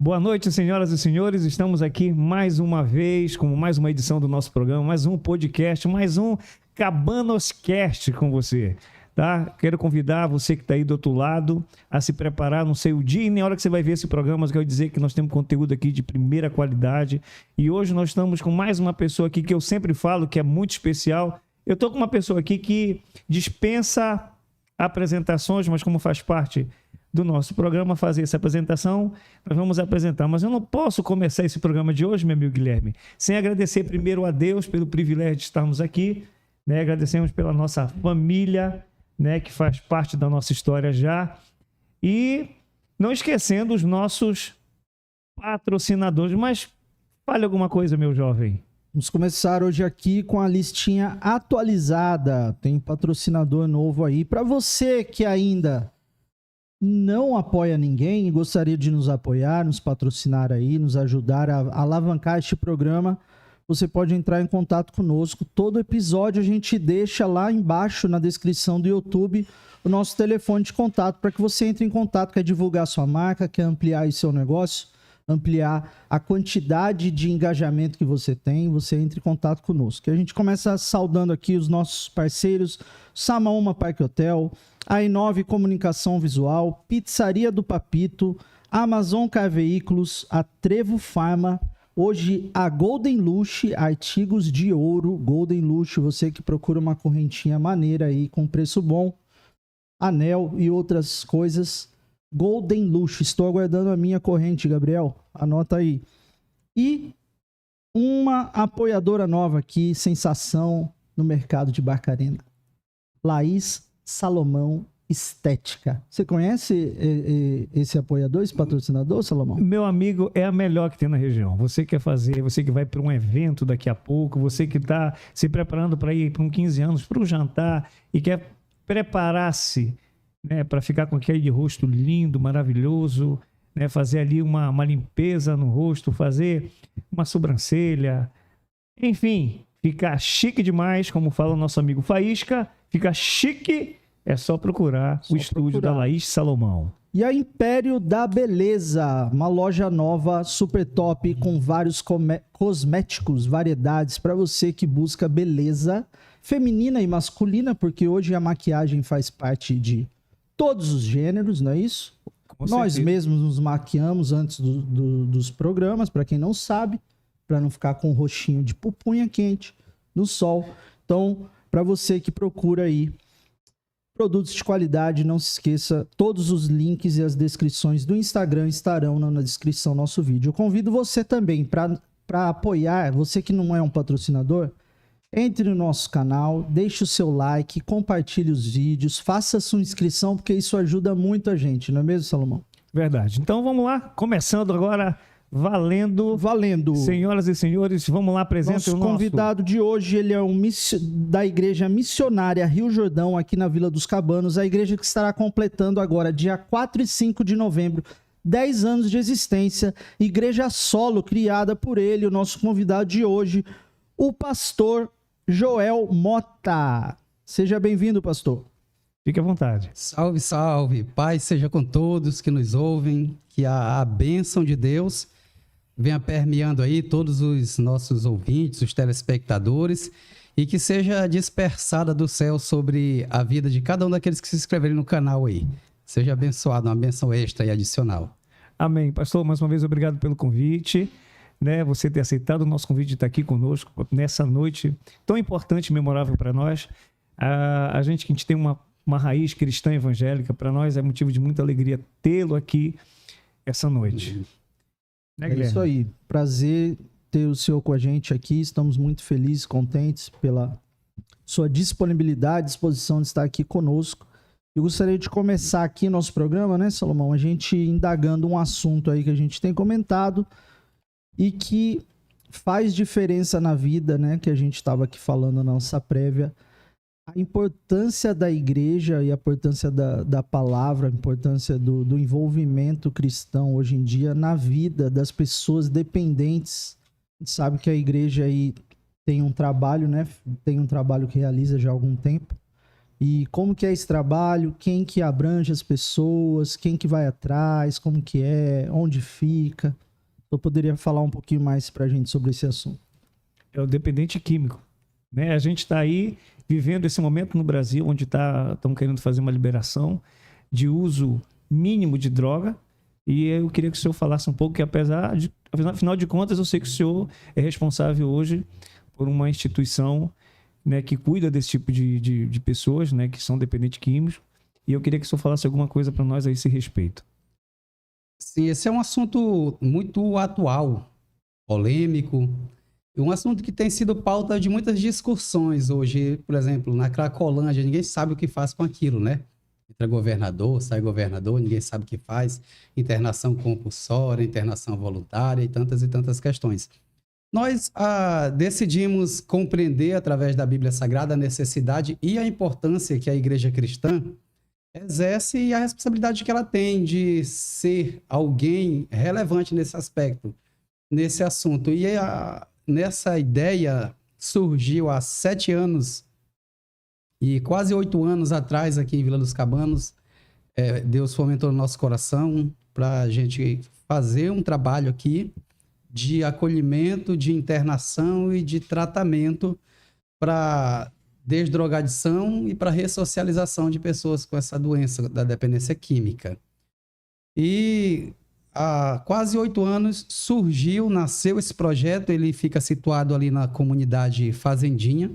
Boa noite, senhoras e senhores. Estamos aqui mais uma vez com mais uma edição do nosso programa, mais um podcast, mais um Cabanoscast com você, tá? Quero convidar você que está aí do outro lado a se preparar, não sei o dia e nem a hora que você vai ver esse programa, mas quero dizer que nós temos conteúdo aqui de primeira qualidade e hoje nós estamos com mais uma pessoa aqui que eu sempre falo que é muito especial. Eu estou com uma pessoa aqui que dispensa apresentações, mas como faz parte do nosso programa fazer essa apresentação, nós vamos apresentar. Mas eu não posso começar esse programa de hoje, meu amigo Guilherme, sem agradecer primeiro a Deus pelo privilégio de estarmos aqui, né? Agradecemos pela nossa família, né? Que faz parte da nossa história já. E não esquecendo os nossos patrocinadores. Mas fale alguma coisa, meu jovem. Vamos começar hoje aqui com a listinha atualizada. Tem patrocinador novo aí. Para você que ainda não apoia ninguém e gostaria de nos apoiar, nos patrocinar aí, nos ajudar a alavancar este programa, você pode entrar em contato conosco. Todo episódio a gente deixa lá embaixo na descrição do YouTube o nosso telefone de contato para que você entre em contato, quer divulgar sua marca, quer ampliar aí seu negócio, ampliar a quantidade de engajamento que você tem, você entre em contato conosco. E a gente começa saudando aqui os nossos parceiros, Samaúma Parque Hotel, a I9 Comunicação Visual, Pizzaria do Papito, Amazon Car Veículos, a Trevo Pharma, hoje a Golden Luxe, artigos de ouro, Golden Luxe, você que procura uma correntinha maneira aí com preço bom, anel e outras coisas, Golden Luxe, estou aguardando a minha corrente, Gabriel, anota aí. E uma apoiadora nova aqui, sensação no mercado de Barcarena, Laís Salomão Estética. Você conhece esse apoiador, esse patrocinador, Salomão? Meu amigo, é a melhor que tem na região. Você quer fazer, você que vai para um evento daqui a pouco, você que está se preparando para ir para um 15 anos, para um jantar e quer preparar-se, né, para ficar com aquele rosto lindo, maravilhoso, né, fazer ali uma limpeza no rosto, fazer uma sobrancelha, enfim, ficar chique demais, como fala o nosso amigo Faísca, ficar chique, é só procurar o estúdio da Laís Salomão. E a Império da Beleza, uma loja nova, super top, com vários cosméticos, variedades, para você que busca beleza feminina e masculina, porque hoje a maquiagem faz parte de todos os gêneros, não é isso? Nós mesmos nos maquiamos antes dos programas, para quem não sabe, para não ficar com um roxinho de pupunha quente no sol. Então, para você que procura aí produtos de qualidade, não se esqueça, todos os links e as descrições do Instagram estarão na descrição do nosso vídeo. Eu convido você também para apoiar, você que não é um patrocinador, entre no nosso canal, deixe o seu like, compartilhe os vídeos, faça a sua inscrição, porque isso ajuda muito a gente, não é mesmo, Salomão? Verdade. Então vamos lá, começando agora, valendo. Senhoras e senhores, vamos lá, apresenta o nosso convidado de hoje. Ele é da Igreja Missionária Rio Jordão, aqui na Vila dos Cabanos, a igreja que estará completando agora, dia 4 e 5 de novembro, 10 anos de existência, igreja solo, criada por ele, o nosso convidado de hoje, o pastor Joel Mota. Seja bem-vindo, pastor. Fique à vontade. Salve, salve. Paz seja com todos que nos ouvem, que a bênção de Deus venha permeando aí todos os nossos ouvintes, os telespectadores, e que seja dispersada do céu sobre a vida de cada um daqueles que se inscreverem no canal aí. Seja abençoado, uma bênção extra e adicional. Amém. Pastor, mais uma vez, obrigado pelo convite, né? Você ter aceitado o nosso convite de estar aqui conosco nessa noite tão importante e memorável para nós. A gente tem uma raiz cristã evangélica, para nós é motivo de muita alegria tê-lo aqui essa noite. Né, é isso aí. Prazer ter o senhor com a gente aqui. Estamos muito felizes, contentes pela sua disponibilidade, disposição de estar aqui conosco. Eu gostaria de começar aqui nosso programa, né, Salomão? A gente indagando um assunto aí que a gente tem comentado e que faz diferença na vida, né? Que a gente estava aqui falando na nossa prévia. A importância da igreja e a importância da palavra, a importância do envolvimento cristão hoje em dia na vida das pessoas dependentes. A gente sabe que a igreja aí tem um trabalho, né? Tem um trabalho que realiza já há algum tempo, E como que é esse trabalho? Quem que abrange as pessoas? Quem que vai atrás? Como que é? Onde fica? Eu poderia falar um pouquinho mais pra gente sobre esse assunto. É o dependente químico, né? A gente está aí vivendo esse momento no Brasil onde estão querendo fazer uma liberação de uso mínimo de droga, e eu queria que o senhor falasse um pouco, que afinal de contas, eu sei que o senhor é responsável hoje por uma instituição, né, que cuida desse tipo de pessoas, né, que são dependentes químicos, e eu queria que o senhor falasse alguma coisa para nós a esse respeito. Sim, esse é um assunto muito atual, polêmico, um assunto que tem sido pauta de muitas discussões hoje. Por exemplo, na Cracolândia, ninguém sabe o que faz com aquilo, né? Entra governador, sai governador, ninguém sabe o que faz. Internação compulsória, internação voluntária e tantas questões. Nós decidimos compreender, através da Bíblia Sagrada, a necessidade e a importância que a igreja cristã exerce e a responsabilidade que ela tem de ser alguém relevante nesse aspecto, nesse assunto. E nessa ideia surgiu há 7 anos e quase 8 anos atrás, aqui em Vila dos Cabanos. Deus fomentou no nosso coração para a gente fazer um trabalho aqui de acolhimento, de internação e de tratamento para desdrogadição e para ressocialização de pessoas com essa doença da dependência química. E há quase 8 anos nasceu esse projeto. Ele fica situado ali na comunidade Fazendinha,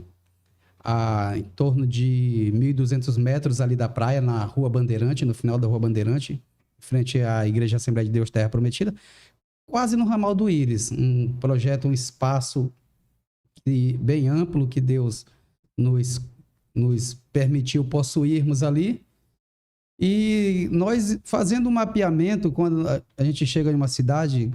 em torno de 1.200 metros ali da praia, na Rua Bandeirante, no final da Rua Bandeirante, em frente à Igreja Assembleia de Deus Terra Prometida, quase no ramal do Íris. Um projeto, um espaço bem amplo que Deus nos permitiu possuirmos ali. E nós, fazendo um mapeamento, quando a gente chega em uma cidade,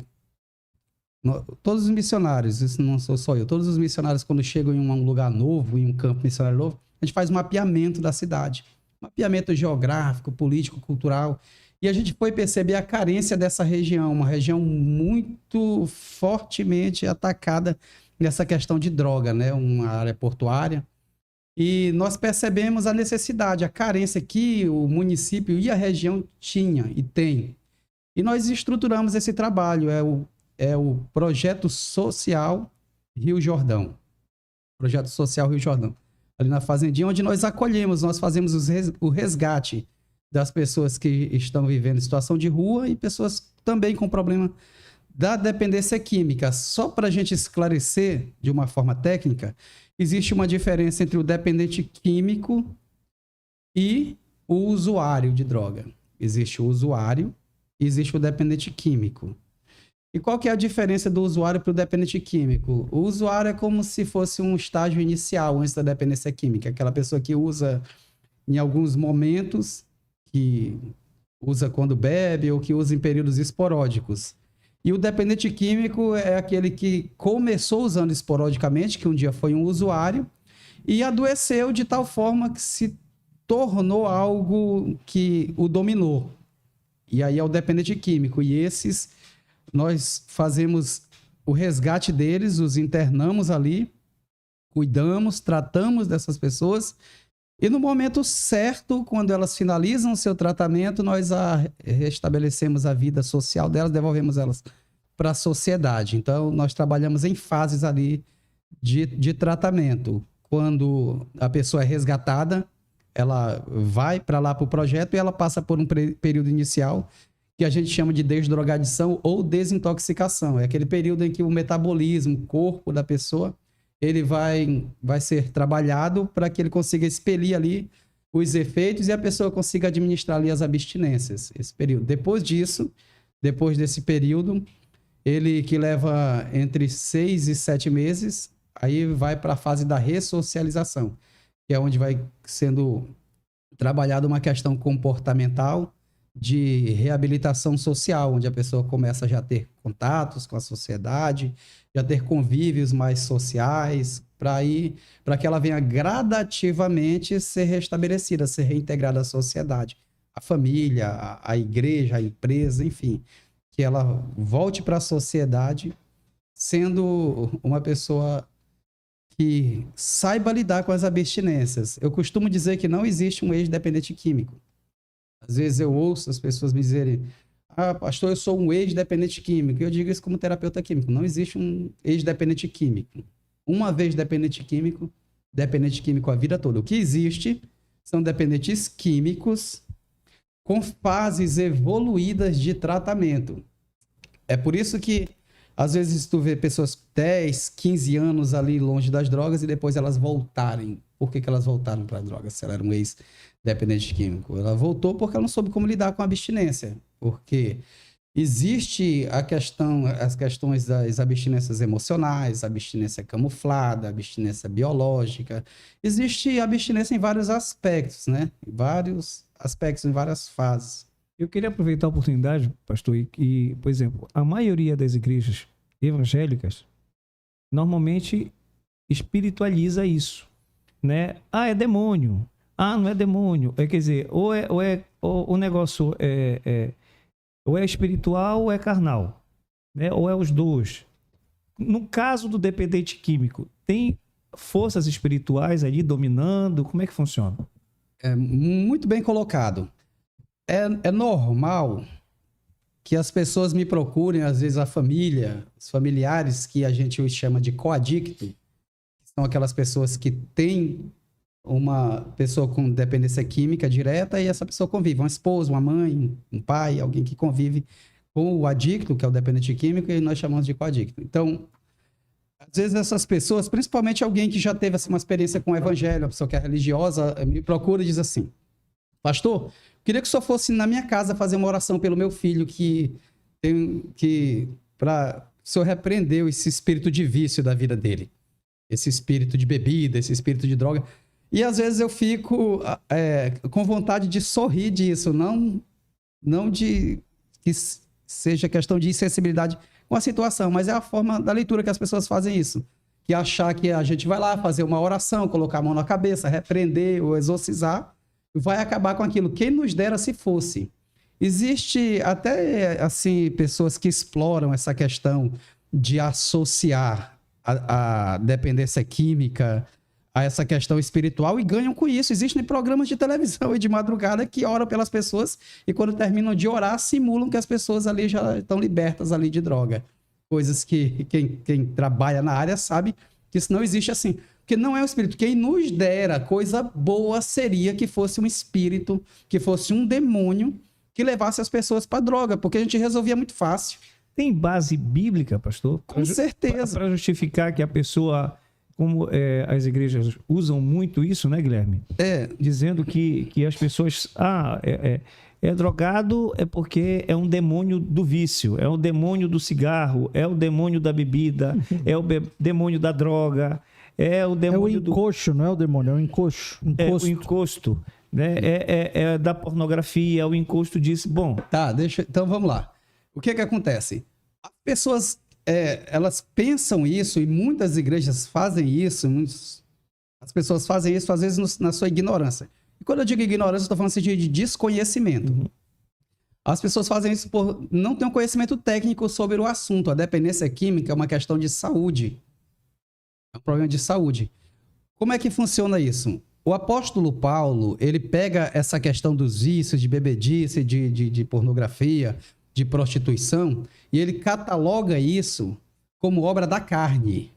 todos os missionários, isso não sou só eu, todos os missionários, quando chegam em um lugar novo, em um campo missionário novo, a gente faz um mapeamento da cidade, mapeamento geográfico, político, cultural, e a gente foi perceber a carência dessa região, uma região muito fortemente atacada nessa questão de droga, né? Uma área portuária. E nós percebemos a necessidade, a carência que o município e a região tinha e tem. E nós estruturamos esse trabalho, é o Projeto Social Rio Jordão. Projeto Social Rio Jordão. Ali na Fazendinha, onde nós acolhemos, nós fazemos o resgate das pessoas que estão vivendo em situação de rua e pessoas também com problema da dependência química. Só para a gente esclarecer de uma forma técnica, existe uma diferença entre o dependente químico e o usuário de droga. Existe o usuário e existe o dependente químico. E qual que é a diferença do usuário para o dependente químico? O usuário é como se fosse um estágio inicial antes da dependência química. Aquela pessoa que usa em alguns momentos, que usa quando bebe ou que usa em períodos esporádicos. E o dependente químico é aquele que começou usando esporadicamente, que um dia foi um usuário, e adoeceu de tal forma que se tornou algo que o dominou. E aí é o dependente químico. E esses, nós fazemos o resgate deles, os internamos ali, cuidamos, tratamos dessas pessoas, e no momento certo, quando elas finalizam o seu tratamento, nós restabelecemos a vida social delas, devolvemos elas para a sociedade. Então, nós trabalhamos em fases ali de tratamento. Quando a pessoa é resgatada, ela vai para lá para o projeto e ela passa por um período inicial que a gente chama de desdrogadição ou desintoxicação. É aquele período em que o metabolismo, o corpo da pessoa, ele vai ser trabalhado para que ele consiga expelir ali os efeitos e a pessoa consiga administrar ali as abstinências, esse período. Depois disso, depois desse período, ele que leva entre 6 e 7 meses, aí vai para a fase da ressocialização, que é onde vai sendo trabalhada uma questão comportamental de reabilitação social, onde a pessoa começa já a ter contatos com a sociedade, já ter convívios mais sociais, para que ela venha gradativamente ser restabelecida, ser reintegrada à sociedade, à família, à igreja, à empresa, enfim, que ela volte para a sociedade sendo uma pessoa que saiba lidar com as abstinências. Eu costumo dizer que não existe um ex-dependente químico. Às vezes eu ouço as pessoas me dizerem: ah, pastor, eu sou um ex-dependente químico. Eu digo isso como terapeuta químico. Não existe um ex-dependente químico. Uma vez dependente químico a vida toda. O que existe são dependentes químicos com fases evoluídas de tratamento. É por isso que, às vezes, tu vê pessoas 10, 15 anos ali longe das drogas e depois elas voltarem. Por que elas voltaram para a droga? Se ela era um ex-dependente químico. Ela voltou porque ela não soube como lidar com a abstinência. Porque existe as questões das abstinências emocionais, abstinência camuflada, abstinência biológica. Existe abstinência em vários aspectos, né? Vários aspectos, em várias fases. Eu queria aproveitar a oportunidade, pastor, e, por exemplo, a maioria das igrejas evangélicas normalmente espiritualiza isso, né? Ah, é demônio. Ah, não é demônio. Quer dizer, ou o negócio ou é espiritual ou é carnal, né? Ou é os dois. No caso do dependente químico, tem forças espirituais ali dominando? Como é que funciona? É muito bem colocado. É normal que as pessoas me procurem, às vezes a família, os familiares que a gente chama de coadicto, são aquelas pessoas que têm uma pessoa com dependência química direta e essa pessoa convive, uma esposa, uma mãe, um pai, alguém que convive com o adicto, que é o dependente químico, e nós chamamos de coadicto. Então, às vezes essas pessoas, principalmente alguém que já teve assim, uma experiência com o evangelho, uma pessoa que é religiosa, me procura e diz assim: pastor, queria que o senhor fosse na minha casa fazer uma oração pelo meu filho para o senhor repreender esse espírito de vício da vida dele, esse espírito de bebida, esse espírito de droga. E às vezes eu fico com vontade de sorrir disso, não de que seja questão de insensibilidade com a situação, mas é a forma da leitura que as pessoas fazem isso. Que achar que a gente vai lá fazer uma oração, colocar a mão na cabeça, repreender ou exorcizar, vai acabar com aquilo. Quem nos dera se fosse. Existe até assim pessoas que exploram essa questão de associar a dependência química a essa questão espiritual e ganham com isso. Existem programas de televisão e de madrugada que oram pelas pessoas e quando terminam de orar, simulam que as pessoas ali já estão libertas ali de droga. Coisas que quem trabalha na área sabe que isso não existe assim. Porque não é o espírito. Quem nos dera coisa boa seria que fosse um espírito, que fosse um demônio que levasse as pessoas para droga, porque a gente resolvia muito fácil. Tem base bíblica, pastor? Com certeza. Para justificar que a pessoa, como as igrejas usam muito isso, né, Guilherme? Dizendo que as pessoas... é drogado é porque é um demônio do vício, é o demônio do cigarro, é o demônio da bebida, é o demônio da droga, é o demônio encosto, não é o demônio, é o encosto. É o encosto, né? É da pornografia, é o encosto disso. Bom... Tá, então vamos lá. O que acontece? As pessoas, elas pensam isso e muitas igrejas fazem isso, as pessoas fazem isso às vezes na sua ignorância. E quando eu digo ignorância, eu estou falando assim, de desconhecimento. Uhum. As pessoas fazem isso por não ter um conhecimento técnico sobre o assunto. A dependência química é uma questão de saúde. É um problema de saúde. Como é que funciona isso? O apóstolo Paulo, ele pega essa questão dos vícios, de bebedice, de pornografia, de prostituição, e ele cataloga isso como obra da carne.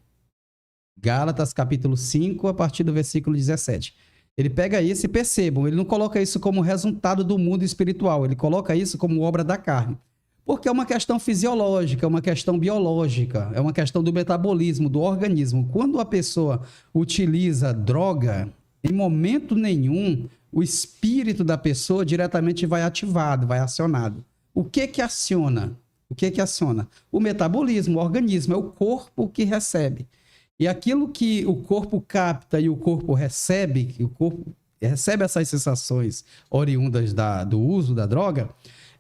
Gálatas capítulo 5, a partir do versículo 17. Ele pega isso e percebam, ele não coloca isso como resultado do mundo espiritual, ele coloca isso como obra da carne. Porque é uma questão fisiológica, é uma questão biológica, é uma questão do metabolismo, do organismo. Quando a pessoa utiliza droga, em momento nenhum, o espírito da pessoa diretamente vai ativado, vai acionado. O que aciona? O metabolismo, o organismo, é o corpo que recebe. E aquilo que o corpo capta e o corpo recebe, que o corpo recebe essas sensações oriundas do uso da droga,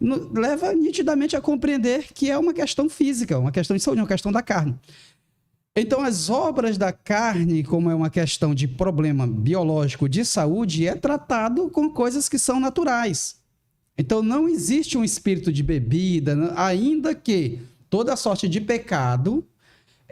leva nitidamente a compreender que é uma questão física, uma questão de saúde, uma questão da carne. Então, as obras da carne, como é uma questão de problema biológico de saúde, é tratado com coisas que são naturais. Então, não existe um espírito de bebida, ainda que toda sorte de pecado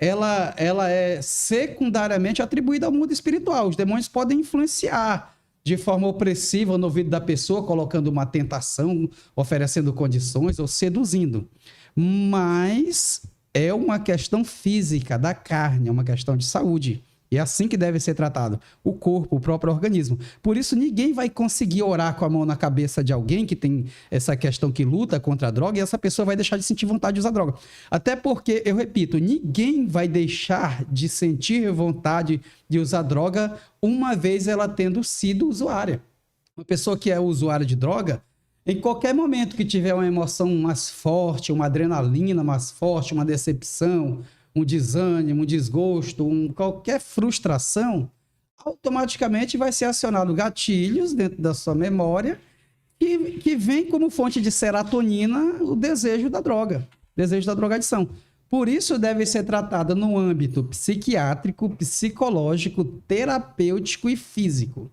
ela é secundariamente atribuída ao mundo espiritual. Os demônios podem influenciar de forma opressiva no ouvido da pessoa, colocando uma tentação, oferecendo condições ou seduzindo. Mas é uma questão física, da carne, é uma questão de saúde. E é assim que deve ser tratado o corpo, o próprio organismo. Por isso, ninguém vai conseguir orar com a mão na cabeça de alguém que tem essa questão que luta contra a droga e essa pessoa vai deixar de sentir vontade de usar droga. Até porque, eu repito, ninguém vai deixar de sentir vontade de usar droga uma vez ela tendo sido usuária. Uma pessoa que é usuária de droga, em qualquer momento que tiver uma emoção mais forte, uma adrenalina mais forte, uma decepção, um desânimo, um desgosto, qualquer frustração, automaticamente vai ser acionado gatilhos dentro da sua memória que vem como fonte de serotonina o desejo da droga, desejo da drogadição. Por isso deve ser tratada no âmbito psiquiátrico, psicológico, terapêutico e físico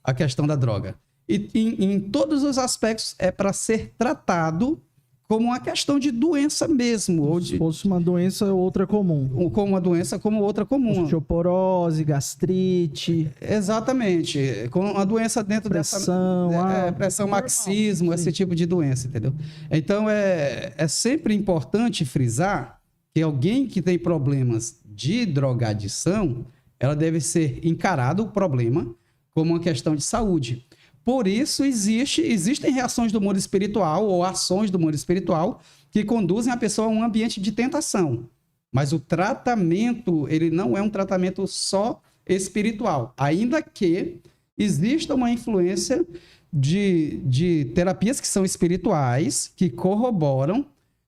a questão da droga. E em todos os aspectos é para ser tratado como uma questão de doença mesmo. Ou se fosse uma doença outra comum. Como uma doença como outra comum. Osteoporose, gastrite. Exatamente. Com uma doença dentro pressão, dessa... pressão, marxismo, esse tipo de doença, entendeu? Então, é sempre importante frisar que alguém que tem problemas de drogadição, ela deve ser encarado o problema como uma questão de saúde. Por isso, existem reações do mundo espiritual ou ações do mundo espiritual que conduzem a pessoa a um ambiente de tentação. Mas o tratamento, ele não é um tratamento só espiritual, ainda que exista uma influência de terapias que são espirituais, que corroboram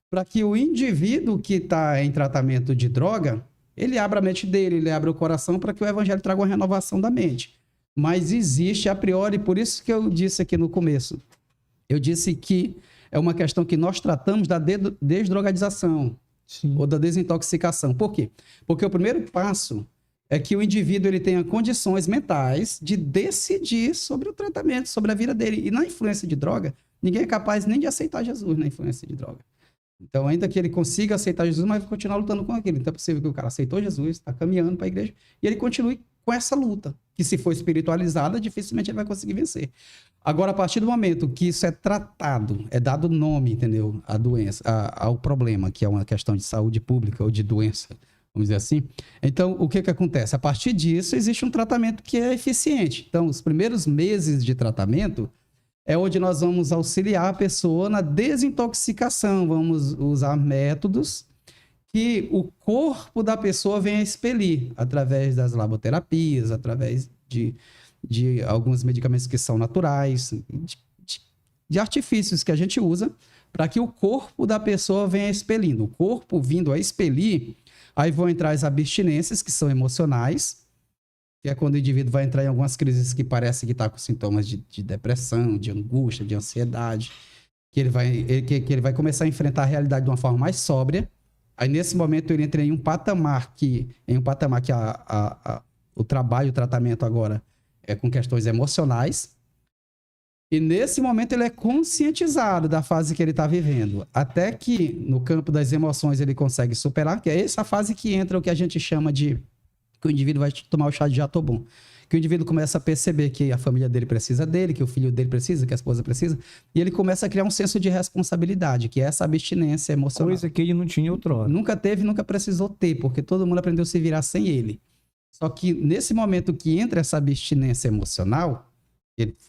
para que o indivíduo que está em tratamento de droga, ele abra a mente dele, ele abra o coração para que o evangelho traga uma renovação da mente. Mas existe a priori, por isso que eu disse aqui no começo, eu disse que é uma questão que nós tratamos da desdrogadização. Sim. Ou da desintoxicação. Por quê? Porque o primeiro passo é que o indivíduo ele tenha condições mentais de decidir sobre o tratamento, sobre a vida dele. E na influência de droga, ninguém é capaz nem de aceitar Jesus na influência de droga. Então, ainda que ele consiga aceitar Jesus, mas vai continuar lutando com aquilo. Então, é possível que o cara aceitou Jesus, está caminhando para a igreja, e ele continue com essa luta, que se for espiritualizada, dificilmente ele vai conseguir vencer. Agora, a partir do momento que isso é tratado, é dado nome, entendeu? A doença, ao problema, que é uma questão de saúde pública ou de doença, vamos dizer assim. Então, o que acontece? A partir disso, existe um tratamento que é eficiente. Então, os primeiros meses de tratamento é onde nós vamos auxiliar a pessoa na desintoxicação. Vamos usar métodos que o corpo da pessoa venha expelir através das laboterapias, através de alguns medicamentos que são naturais, de artifícios que a gente usa para que o corpo da pessoa venha expelindo. O corpo vindo a expelir, aí vão entrar as abstinências, que são emocionais, que é quando o indivíduo vai entrar em algumas crises que parece que está com sintomas de depressão, de angústia, de ansiedade, que ele vai começar a enfrentar a realidade de uma forma mais sóbria. Aí, nesse momento, ele entra em um patamar que o trabalho, o tratamento agora é com questões emocionais. E, nesse momento, ele é conscientizado da fase que ele está vivendo. Até que, no campo das emoções, ele consegue superar, que é essa fase que entra o que a gente chama de que o indivíduo vai tomar o chá de Jatobum. Que o indivíduo começa a perceber que a família dele precisa dele, que o filho dele precisa, que a esposa precisa, e ele começa a criar um senso de responsabilidade, que é essa abstinência emocional. Coisa que ele não tinha outrora. Nunca teve, nunca precisou ter, porque todo mundo aprendeu a se virar sem ele. Só que nesse momento que entra essa abstinência emocional,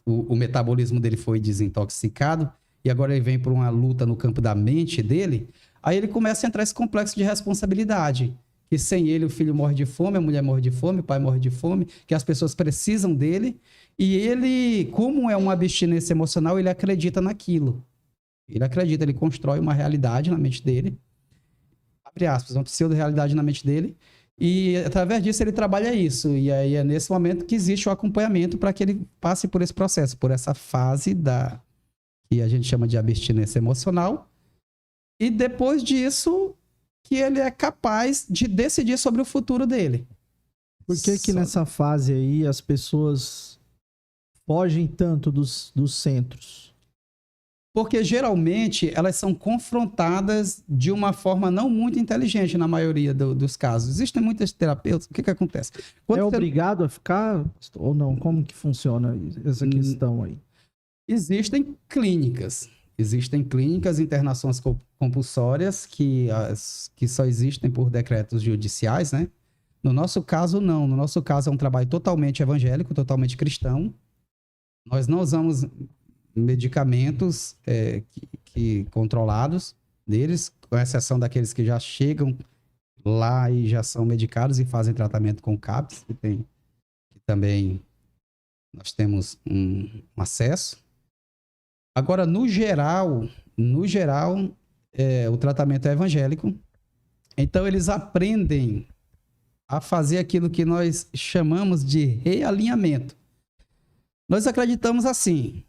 o metabolismo dele foi desintoxicado, e agora ele vem por uma luta no campo da mente dele, aí ele começa a entrar esse complexo de responsabilidade. Que sem ele o filho morre de fome, a mulher morre de fome, o pai morre de fome, que as pessoas precisam dele. E ele, como é uma abstinência emocional, ele acredita naquilo. Ele acredita, ele constrói uma realidade na mente dele. Abre aspas, uma pseudo-realidade na mente dele. E através disso ele trabalha isso. E aí é nesse momento que existe o acompanhamento para que ele passe por esse processo, por essa fase que a gente chama de abstinência emocional. E depois disso, que ele é capaz de decidir sobre o futuro dele. Por que nessa fase aí as pessoas fogem tanto dos centros? Porque geralmente elas são confrontadas de uma forma não muito inteligente na maioria dos casos. Existem muitas terapeutas, o que acontece? É obrigado a ficar ou não? Como que funciona essa questão aí? Existem clínicas, internações compulsórias que só existem por decretos judiciais, né? No nosso caso, não. No nosso caso é um trabalho totalmente evangélico, totalmente cristão. Nós não usamos medicamentos controlados deles, com exceção daqueles que já chegam lá e já são medicados e fazem tratamento com CAPS, que também nós temos um acesso. Agora, no geral, o tratamento é evangélico, então eles aprendem a fazer aquilo que nós chamamos de realinhamento. Nós acreditamos assim,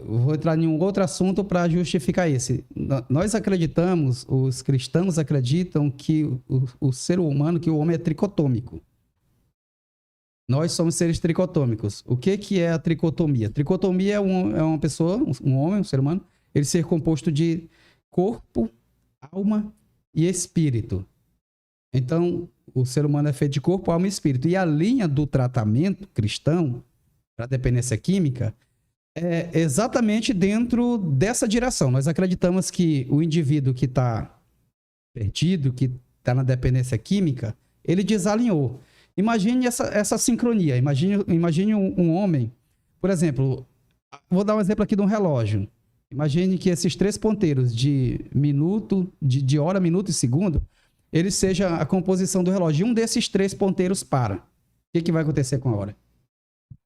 vou entrar em um outro assunto para justificar esse. Nós acreditamos, os cristãos acreditam que o ser humano, que o homem é tricotômico. Nós somos seres tricotômicos. O que é a tricotomia? Tricotomia é uma pessoa, um homem, um ser humano, ele ser composto de corpo, alma e espírito. Então, o ser humano é feito de corpo, alma e espírito. E a linha do tratamento cristão para dependência química é exatamente dentro dessa direção. Nós acreditamos que o indivíduo que está perdido, que está na dependência química, ele desalinhou. Imagine essa sincronia. Imagine um homem, por exemplo, vou dar um exemplo aqui de um relógio. Imagine que esses 3 ponteiros de minuto, de hora, minuto e segundo, ele seja a composição do relógio. E um desses 3 ponteiros para. O que vai acontecer com a hora?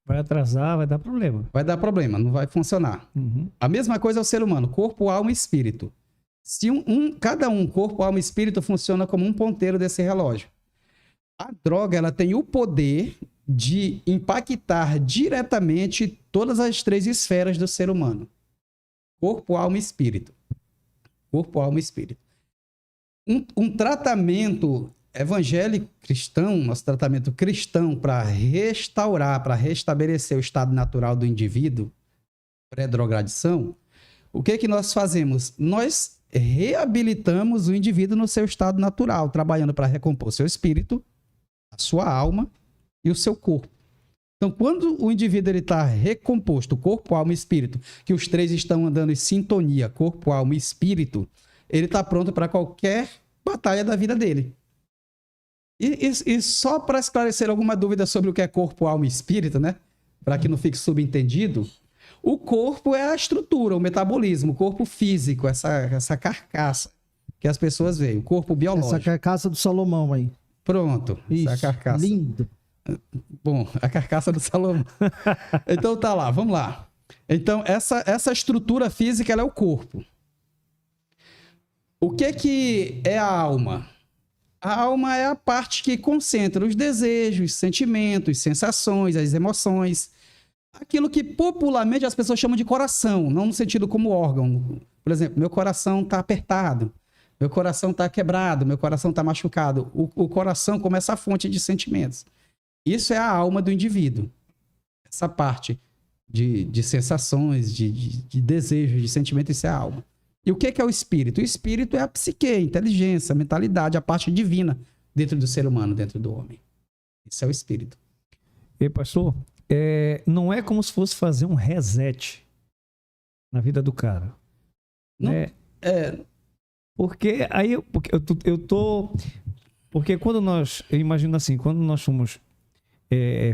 Vai atrasar, vai dar problema. Vai dar problema, não vai funcionar. Uhum. A mesma coisa é o ser humano, corpo, alma e espírito. Se cada corpo, alma e espírito, funciona como um ponteiro desse relógio. A droga, ela tem o poder de impactar diretamente todas as 3 esferas do ser humano. Corpo, alma e espírito. Corpo, alma e espírito. Um tratamento evangélico cristão, nosso tratamento cristão para restaurar, para restabelecer o estado natural do indivíduo, pré-drogadição, o que nós fazemos? Nós reabilitamos o indivíduo no seu estado natural, trabalhando para recompor seu espírito, a sua alma e o seu corpo. Então, quando o indivíduo está recomposto, corpo, alma e espírito, que os 3 estão andando em sintonia, corpo, alma e espírito, ele está pronto para qualquer batalha da vida dele. E só para esclarecer alguma dúvida sobre o que é corpo, alma e espírito, né? Para que não fique subentendido, o corpo é a estrutura, o metabolismo, o corpo físico, essa carcaça que as pessoas veem, o corpo biológico. Essa carcaça do Salomão aí. Pronto, isso, essa carcaça. Lindo. Bom, a carcaça do Salomão. Então tá lá, vamos lá. Então essa estrutura física, ela é o corpo. O que é a alma? A alma é a parte que concentra os desejos, sentimentos, sensações, as emoções. Aquilo que popularmente as pessoas chamam de coração, não no sentido como órgão. Por exemplo, meu coração está apertado, meu coração está quebrado, meu coração está machucado. O coração como essa fonte de sentimentos. Isso é a alma do indivíduo. Essa parte de sensações, de desejos, de sentimentos, isso é a alma. E o que é o espírito? O espírito é a psique, a inteligência, a mentalidade, a parte divina dentro do ser humano, dentro do homem. Isso é o espírito. E pastor, não é como se fosse fazer um reset na vida do cara. Não, né? Porque aí porque quando eu imagino assim, quando nós somos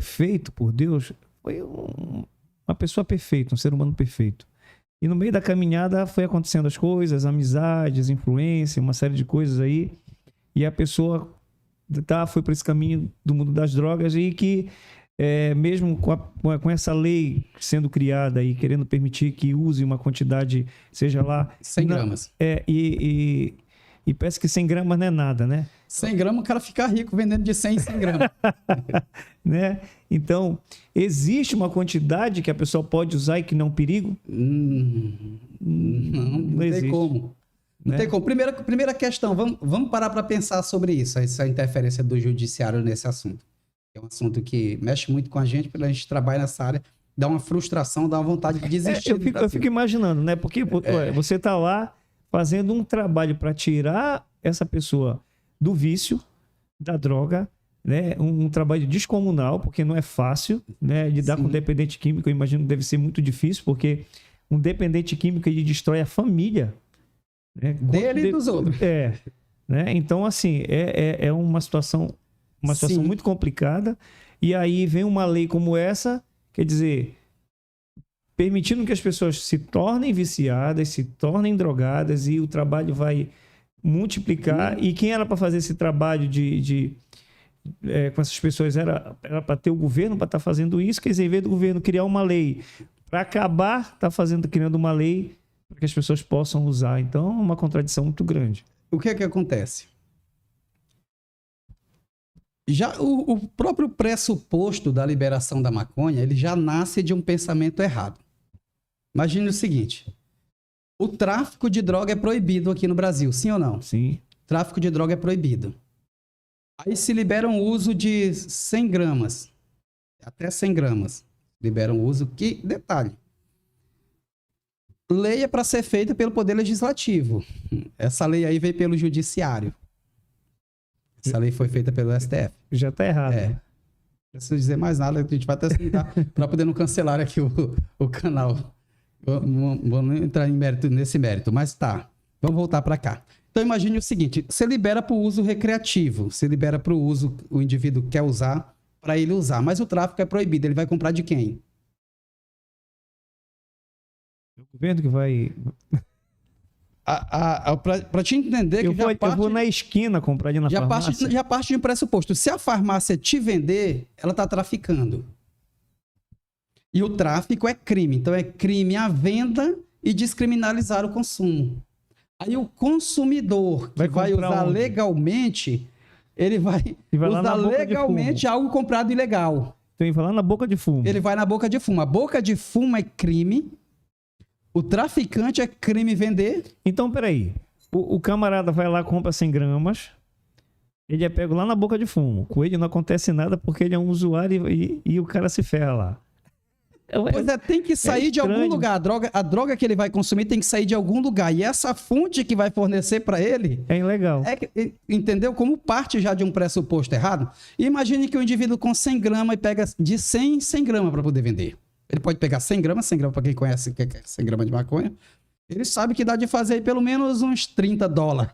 feito por Deus, foi uma pessoa perfeita, um ser humano perfeito. E no meio da caminhada foi acontecendo as coisas, amizades, influência, uma série de coisas aí. E a pessoa foi para esse caminho do mundo das drogas e que, mesmo com essa lei sendo criada e querendo permitir que use uma quantidade, seja lá... 100 gramas. E parece que 100 gramas não é nada, né? 100 gramas o cara fica rico vendendo de 100 em 100 gramas. Né? Então, existe uma quantidade que a pessoa pode usar e que não é um perigo? Não tem como. Não tem como. Primeira questão, vamos parar para pensar sobre isso, essa interferência do judiciário nesse assunto. É um assunto que mexe muito com a gente, porque a gente trabalha nessa área dá uma frustração, dá uma vontade de desistir. Eu fico imaginando, né? Porque você tá lá fazendo um trabalho para tirar essa pessoa do vício, da droga, né? Um trabalho descomunal, porque não é fácil, né? Lidar com dependente químico, eu imagino que deve ser muito difícil, porque um dependente químico ele destrói a família, né? Dele e dos outros. Né? Então, assim, é uma situação muito complicada. E aí vem uma lei como essa, quer dizer, permitindo que as pessoas se tornem viciadas, se tornem drogadas, e o trabalho vai multiplicar. E quem era para fazer esse trabalho com essas pessoas era para ter o governo para estar fazendo isso, quer dizer, em vez do governo criar uma lei para acabar, criando uma lei para que as pessoas possam usar. Então, é uma contradição muito grande. O que é que acontece? Já o próprio pressuposto da liberação da maconha, ele já nasce de um pensamento errado. Imagine o seguinte: o tráfico de droga é proibido aqui no Brasil, sim ou não? Sim. Tráfico de droga é proibido. Aí se libera o uso de 100 gramas, até 100 gramas. Liberam o uso, que detalhe. Lei é para ser feita pelo Poder Legislativo. Essa lei aí veio pelo Judiciário. Essa lei foi feita pelo STF. Já está errado. Não preciso dizer mais nada, a gente vai até sentar para poder não cancelar aqui o canal. Vamos entrar nesse mérito, mas tá. Vamos voltar para cá. Então imagine o seguinte: você libera para o uso recreativo, você libera para o uso, o indivíduo quer usar, para ele usar, mas o tráfico é proibido, ele vai comprar de quem? O governo que vai... Para te entender que eu vou na esquina comprar ali na farmácia. Já parte de um pressuposto. Se a farmácia te vender, ela está traficando. E o tráfico é crime. Então é crime a venda e descriminalizar o consumo. Aí o consumidor que vai usar legalmente, ele vai usar legalmente algo comprado ilegal. Então ele vai lá na boca de fumo. Ele vai na boca de fumo. A boca de fumo é crime. O traficante é crime vender. Então, peraí. O camarada vai lá, compra 100 gramas. Ele é pego lá na boca de fumo. Com ele não acontece nada porque ele é um usuário e o cara se ferra lá. Pois tem que sair de algum lugar. A droga que ele vai consumir tem que sair de algum lugar. E essa fonte que vai fornecer para ele... é ilegal. Entendeu? Como parte já de um pressuposto errado. E imagine que o indivíduo com 100 gramas e pega de 100 gramas para poder vender. Ele pode pegar 100 gramas para quem conhece que é 100 gramas de maconha. Ele sabe que dá de fazer aí pelo menos uns $30.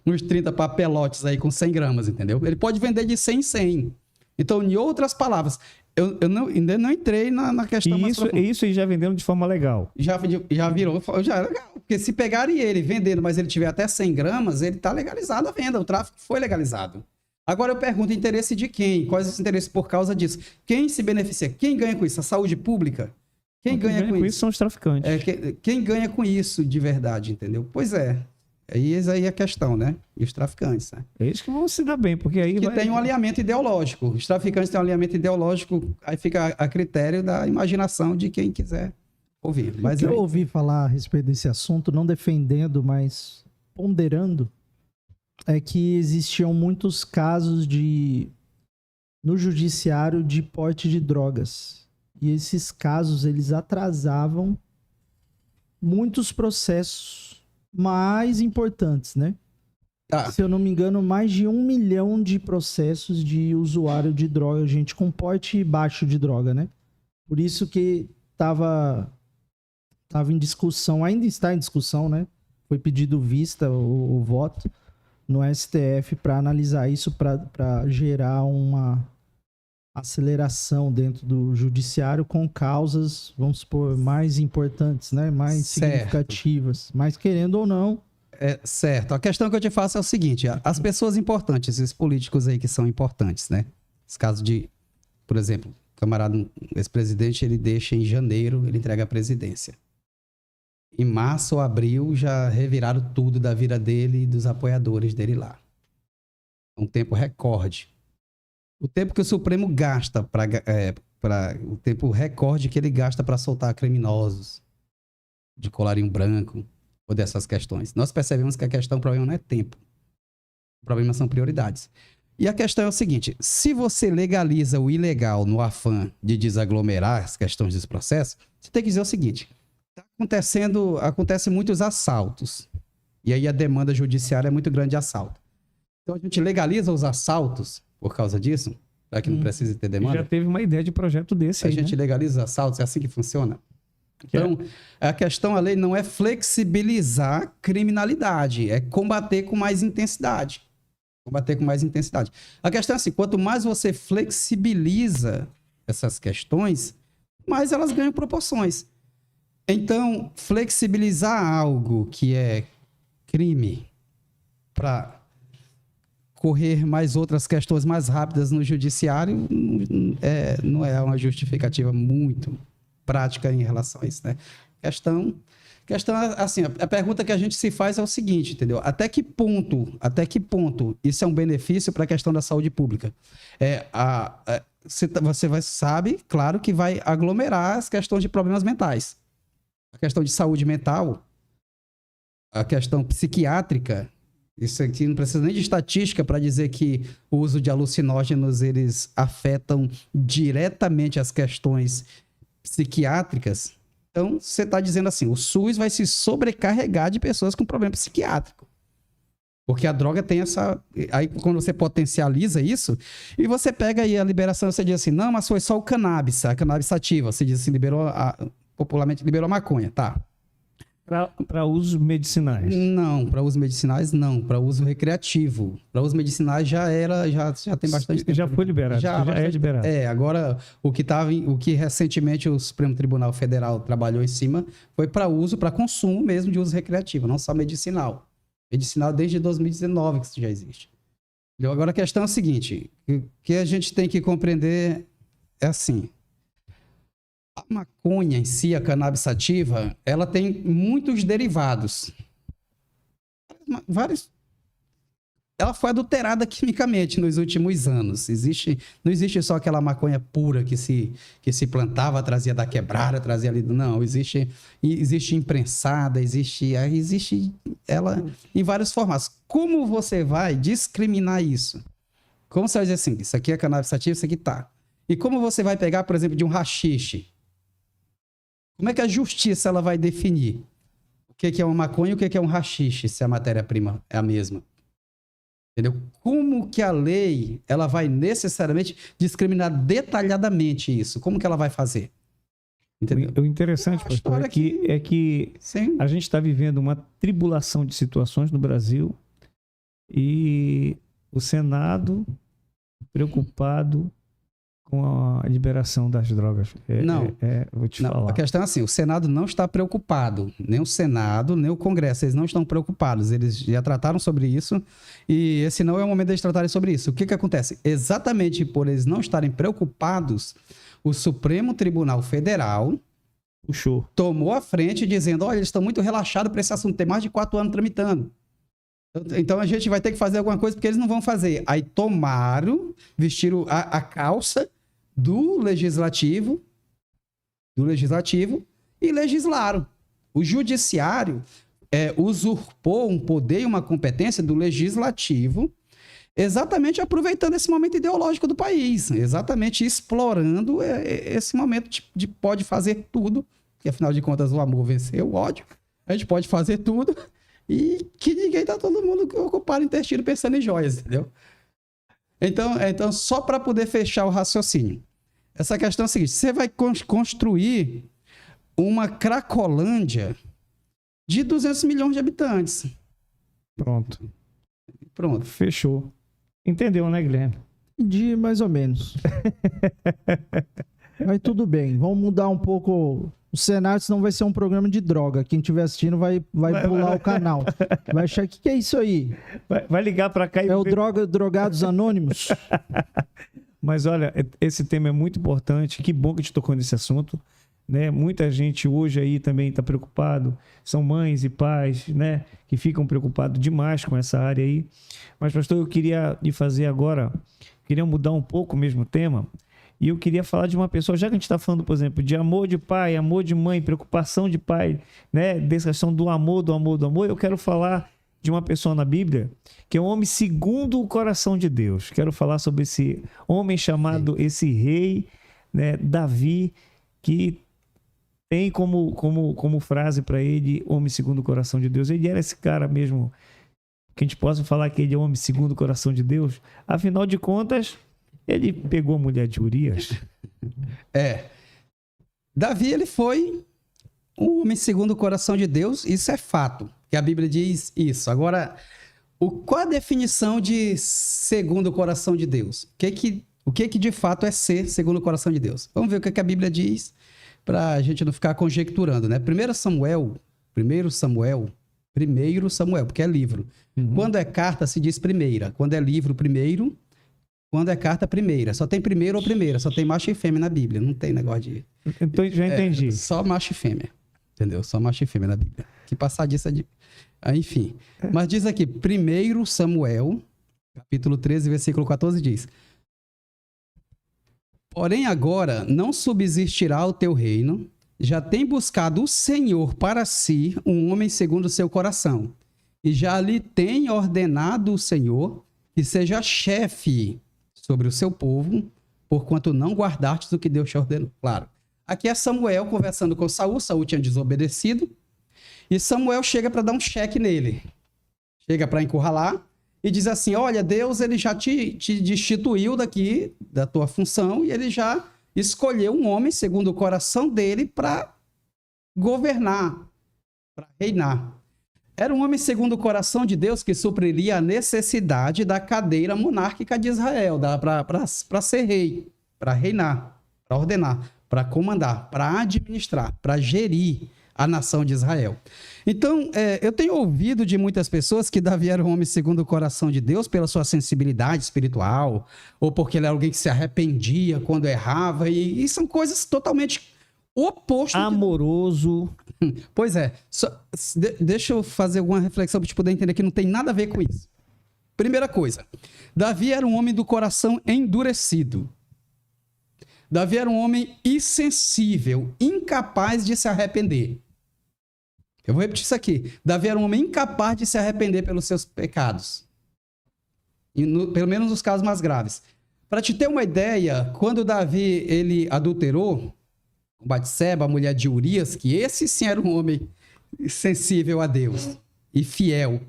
Uns 30 papelotes aí com 100 gramas, entendeu? Ele pode vender de 100 em 100. Então, em outras palavras, eu ainda não entrei na questão mais profunda. Isso já vendendo de forma legal. Já virou, já é legal. Porque se pegarem ele vendendo, mas ele tiver até 100 gramas, ele está legalizado a venda. O tráfico foi legalizado. Agora eu pergunto, interesse de quem? Quais os interesses por causa disso? Quem se beneficia? Quem ganha com isso? A saúde pública? Quem ganha com isso? São os traficantes. Quem ganha com isso de verdade, entendeu? Pois é. Eis aí a questão, né? E os traficantes, né? É isso que vão se dar bem, porque aí tem um alinhamento ideológico. Os traficantes têm um alinhamento ideológico, aí fica a critério da imaginação de quem quiser ouvir. Mas eu ouvi falar a respeito desse assunto, não defendendo, mas ponderando, é que existiam muitos casos no judiciário de porte de drogas. E esses casos, eles atrasavam muitos processos mais importantes, né? Se eu não me engano, mais de 1 milhão de processos de usuário de droga, gente com porte baixo de droga, né? Por isso que tava em discussão, ainda está em discussão, né? Foi pedido vista o voto no STF para analisar isso, para gerar uma aceleração dentro do judiciário com causas, vamos supor, mais importantes, né? Mais significativas. Mas querendo ou não... certo. A questão que eu te faço é o seguinte: as pessoas importantes, esses políticos aí que são importantes, né? Esse caso de, por exemplo, o camarada, ex-presidente, ele deixa em janeiro, ele entrega a presidência. Em março ou abril já reviraram tudo da vida dele e dos apoiadores dele lá. Um tempo recorde. O tempo que o Supremo gasta o tempo recorde que ele gasta para soltar criminosos de colarinho branco ou dessas questões. Nós percebemos que o problema não é tempo. O problema são prioridades. E a questão é o seguinte, se você legaliza o ilegal no afã de desaglomerar as questões desse processo, você tem que dizer o seguinte, acontecem muitos assaltos, e aí a demanda judiciária é muito grande de assalto. Então a gente legaliza os assaltos por causa disso, para que não precise ter demanda. Já teve uma ideia de projeto desse A aí, gente né? legaliza os assaltos, é assim que funciona? Então, a questão, a lei não é flexibilizar criminalidade, é combater com mais intensidade. Combater com mais intensidade. A questão é assim, quanto mais você flexibiliza essas questões, mais elas ganham proporções. Então, flexibilizar algo que é crime para correr mais outras questões mais rápidas no judiciário não é uma justificativa muito prática em relação a isso, né? Questão assim, a pergunta que a gente se faz é o seguinte, entendeu? Até que ponto isso é um benefício para a questão da saúde pública? Você sabe, claro, que vai aglomerar as questões de problemas mentais. A questão de saúde mental, a questão psiquiátrica, isso aqui não precisa nem de estatística para dizer que o uso de alucinógenos, eles afetam diretamente as questões psiquiátricas. Então, você está dizendo assim, o SUS vai se sobrecarregar de pessoas com problema psiquiátrico. Porque a droga tem essa... Aí, quando você potencializa isso, e você pega aí a liberação, você diz assim, não, mas foi só o cannabis, a cannabis sativa. Você diz assim, popularmente liberou a maconha, tá? Para usos medicinais. Não, para uso medicinais não, para uso recreativo. Para uso medicinais já tem bastante tempo. Já foi liberado, já é liberado. Agora o que recentemente o Supremo Tribunal Federal trabalhou em cima foi para uso, para consumo mesmo de uso recreativo, não só medicinal. Medicinal desde 2019 que isso já existe. Agora a questão é a seguinte, o que a gente tem que compreender é assim, a maconha em si, a cannabis sativa, ela tem muitos derivados. Ela foi adulterada quimicamente nos últimos anos. Não existe só aquela maconha pura que se plantava, trazia da quebrada, trazia ali... Não, existe imprensada, existe ela em vários formatos. Como você vai discriminar isso? Como você vai dizer assim, isso aqui é cannabis sativa, isso aqui tá. E como você vai pegar, por exemplo, de um haxixe? Como é que a justiça ela vai definir o que é uma maconha e o que é um haxixe, se a matéria-prima é a mesma? Entendeu? Como que a lei ela vai necessariamente discriminar detalhadamente isso? Como que ela vai fazer? Entendeu? O interessante, pastor, é que a gente está vivendo uma tribulação de situações no Brasil e o Senado preocupado com a liberação das drogas. Vou te falar. A questão é assim, o Senado não está preocupado. Nem o Senado, nem o Congresso, eles não estão preocupados. Eles já trataram sobre isso e esse não é o momento de eles tratarem sobre isso. O que acontece? Exatamente por eles não estarem preocupados, o Supremo Tribunal Federal tomou a frente dizendo, olha, eles estão muito relaxados para esse assunto, tem mais de 4 anos tramitando. Então a gente vai ter que fazer alguma coisa porque eles não vão fazer. Aí vestiram a calça do legislativo e legislaram. O judiciário usurpou um poder e uma competência do legislativo, exatamente aproveitando esse momento ideológico do país, exatamente explorando esse momento de pode fazer tudo, que afinal de contas o amor venceu o ódio, a gente pode fazer tudo e que ninguém tá todo mundo ocupado em intestino pensando em joias, entendeu? Então só para poder fechar o raciocínio, essa questão é a seguinte, você vai construir uma Cracolândia de 200 milhões de habitantes. Pronto. Pronto. Fechou. Entendeu, né, Guilherme? De mais ou menos. Mas tudo bem. Vamos mudar um pouco o cenário, senão vai ser um programa de droga. Quem estiver assistindo vai pular o canal. Vai achar, o que é isso aí? Vai ligar para cá e... É o Drogados Anônimos? Mas olha, esse tema é muito importante. Que bom que a gente tocou nesse assunto. Né? Muita gente hoje aí também está preocupado. São mães e pais, né, que ficam preocupados demais com essa área aí. Mas, pastor, eu queria fazer agora, queria mudar um pouco o mesmo tema. E eu queria falar de uma pessoa, já que a gente está falando, por exemplo, de amor de pai, amor de mãe, preocupação de pai, né? Dessa questão do amor, eu quero falar de uma pessoa na Bíblia que é um homem segundo o coração de Deus. Quero falar sobre esse homem chamado, esse rei, né, Davi, que tem como frase para ele, homem segundo o coração de Deus. Ele era esse cara mesmo, que a gente possa falar que ele é homem segundo o coração de Deus. Afinal de contas, ele pegou a mulher de Urias. Davi, ele foi um homem segundo o coração de Deus, isso é fato, que a Bíblia diz isso. Agora, qual a definição de segundo o coração de Deus? O que de fato é ser segundo o coração de Deus? Vamos ver o que a Bíblia diz, para a gente não ficar conjecturando, né? 1 Samuel, porque é livro. Quando é carta, se diz primeira. Quando é livro, primeiro. Quando é carta, primeira. Só tem primeiro ou primeira. Só tem macho e fêmea na Bíblia. Não tem negócio de... Então, já entendi. Só macho e fêmea. Entendeu? Só macho e fêmea na Bíblia. Que passar disso é de... enfim. Mas diz aqui, 1 Samuel, capítulo 13, versículo 14, diz: porém agora não subsistirá o teu reino, já tem buscado o Senhor para si um homem segundo o seu coração, e já lhe tem ordenado o Senhor que seja chefe sobre o seu povo, porquanto não guardastes o que Deus te ordenou. Claro. Aqui é Samuel conversando com Saul. Saul tinha desobedecido, e Samuel chega para dar um cheque nele. Chega para encurralar e diz assim: olha, Deus ele já te destituiu daqui da tua função, e ele já escolheu um homem segundo o coração dele para governar, para reinar. Era um homem segundo o coração de Deus que supriria a necessidade da cadeira monárquica de Israel, para ser rei, para reinar, para ordenar, para comandar, para administrar, para gerir a nação de Israel. Então, eu tenho ouvido de muitas pessoas que Davi era um homem segundo o coração de Deus pela sua sensibilidade espiritual, ou porque ele era alguém que se arrependia quando errava, e são coisas totalmente opostas. Amoroso. Pois é. Deixa eu fazer alguma reflexão para a gente poder entender que não tem nada a ver com isso. Primeira coisa, Davi era um homem do coração endurecido. Davi era um homem insensível, incapaz de se arrepender. Eu vou repetir isso aqui. Davi era um homem incapaz de se arrepender pelos seus pecados. Pelo menos nos casos mais graves. Para te ter uma ideia, quando Davi ele adulterou com Batseba, a mulher de Urias, que esse sim era um homem sensível a Deus e fiel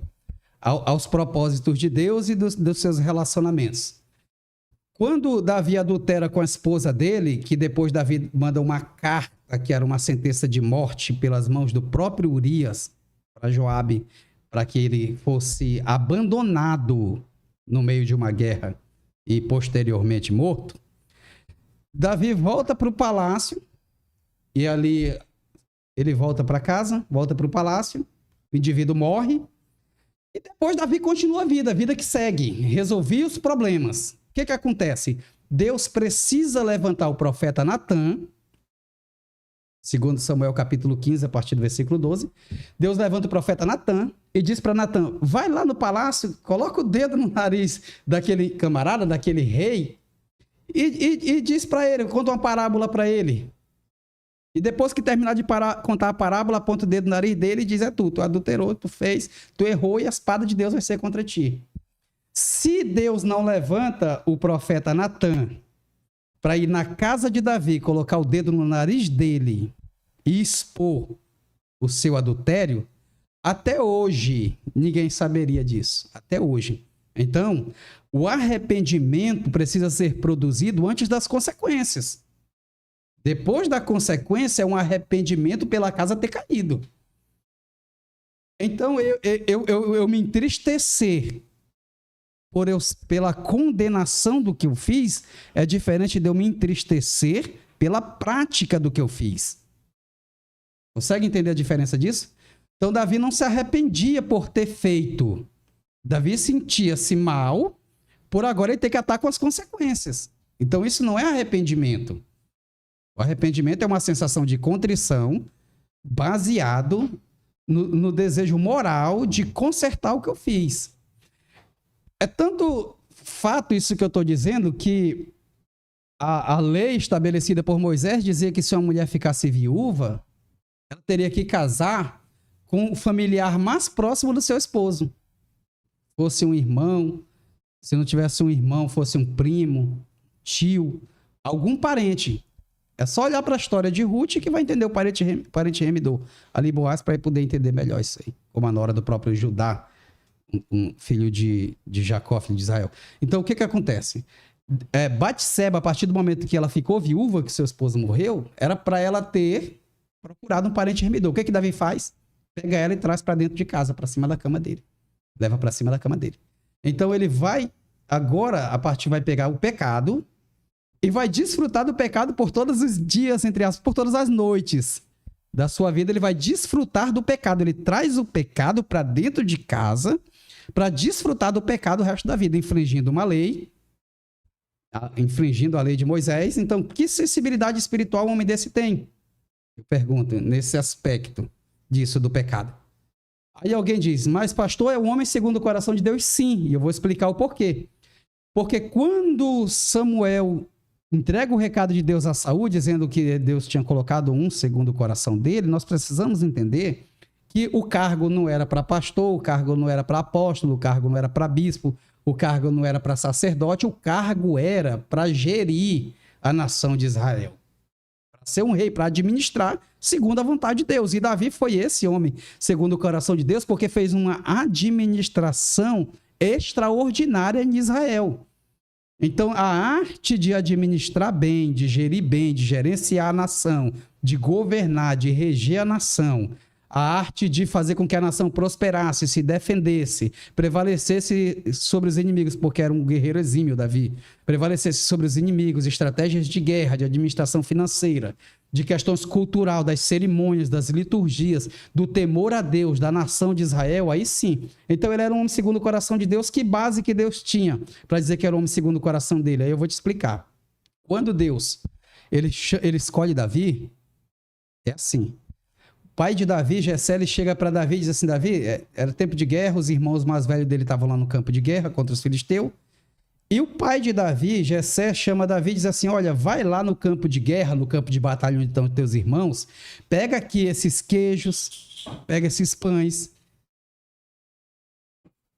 aos propósitos de Deus e dos seus relacionamentos. Quando Davi adultera com a esposa dele, que depois Davi manda uma carta, que era uma sentença de morte pelas mãos do próprio Urias, para Joabe, para que ele fosse abandonado no meio de uma guerra e posteriormente morto, Davi volta para o palácio, e ali ele volta para casa, volta para o palácio, o indivíduo morre, e depois Davi continua a vida que segue, resolvi os problemas. O que acontece? Deus precisa levantar o profeta Natã, segundo Samuel capítulo 15, a partir do versículo 12. Deus levanta o profeta Natã e diz para Natã: vai lá no palácio, coloca o dedo no nariz daquele camarada, daquele rei, e diz para ele, conta uma parábola para ele. E depois que terminar de contar a parábola, aponta o dedo no nariz dele e diz: é tu adulterou, tu fez, tu errou, e a espada de Deus vai ser contra ti. Se Deus não levanta o profeta Natã para ir na casa de Davi, colocar o dedo no nariz dele e expor o seu adultério, até hoje ninguém saberia disso. Até hoje. Então, o arrependimento precisa ser produzido antes das consequências. Depois da consequência, é um arrependimento pela casa ter caído. Então, eu me entristecer pela condenação do que eu fiz é diferente de eu me entristecer pela prática do que eu fiz. Consegue entender a diferença disso? Então, Davi não se arrependia por ter feito. Davi sentia-se mal por agora ele ter que atar com as consequências. Então, isso não é arrependimento. O arrependimento é uma sensação de contrição baseado no desejo moral de consertar o que eu fiz. É tanto fato isso que eu estou dizendo que a lei estabelecida por Moisés dizia que se uma mulher ficasse viúva, ela teria que casar com o familiar mais próximo do seu esposo. fosse um irmão, se não tivesse um irmão, fosse um primo, tio, algum parente. É só olhar para a história de Ruth que vai entender o parente Remidor, ali Boaz, para poder entender melhor isso aí. Como a nora do próprio Judá, um filho de Jacó, filho de Israel. Então, o que acontece? Batseba, a partir do momento que ela ficou viúva, que seu esposo morreu, era para ela ter procurado um parente Remidor. O que Davi faz? Pega ela e traz para dentro de casa, para cima da cama dele. Leva para cima da cama dele. Então, ele vai, agora, a partir vai pegar o pecado e vai desfrutar do pecado por todos os dias, entre aspas, por todas as noites da sua vida. Ele vai desfrutar do pecado. Ele traz o pecado para dentro de casa para desfrutar do pecado o resto da vida, infringindo uma lei, infringindo a lei de Moisés. Então, que sensibilidade espiritual um homem desse tem? Eu pergunto, nesse aspecto disso, do pecado. Aí alguém diz, mas pastor, é um homem segundo o coração de Deus? Sim, e eu vou explicar o porquê. Porque quando Samuel entrega o recado de Deus a Saul, dizendo que Deus tinha colocado um segundo o coração dele, nós precisamos entender que o cargo não era para pastor, o cargo não era para apóstolo, o cargo não era para bispo, o cargo não era para sacerdote, o cargo era para gerir a nação de Israel. Para ser um rei, para administrar segundo a vontade de Deus. E Davi foi esse homem segundo o coração de Deus, porque fez uma administração extraordinária em Israel. Então, a arte de administrar bem, de gerir bem, de gerenciar a nação, de governar, de reger a nação, a arte de fazer com que a nação prosperasse, se defendesse, prevalecesse sobre os inimigos, porque era um guerreiro exímio, Davi, prevalecesse sobre os inimigos, estratégias de guerra, de administração financeira, de questões cultural, das cerimônias, das liturgias, do temor a Deus, da nação de Israel, aí sim. Então ele era um homem segundo o coração de Deus. Que base que Deus tinha para dizer que era um homem segundo o coração dele? Aí eu vou te explicar. Quando Deus ele escolhe Davi, é assim. O pai de Davi, Jessé, ele chega para Davi e diz assim, Davi, era tempo de guerra, os irmãos mais velhos dele estavam lá no campo de guerra contra os filisteus. E o pai de Davi, Jessé, chama Davi e diz assim, olha, vai lá no campo de guerra, no campo de batalha onde estão teus irmãos, pega aqui esses queijos, pega esses pães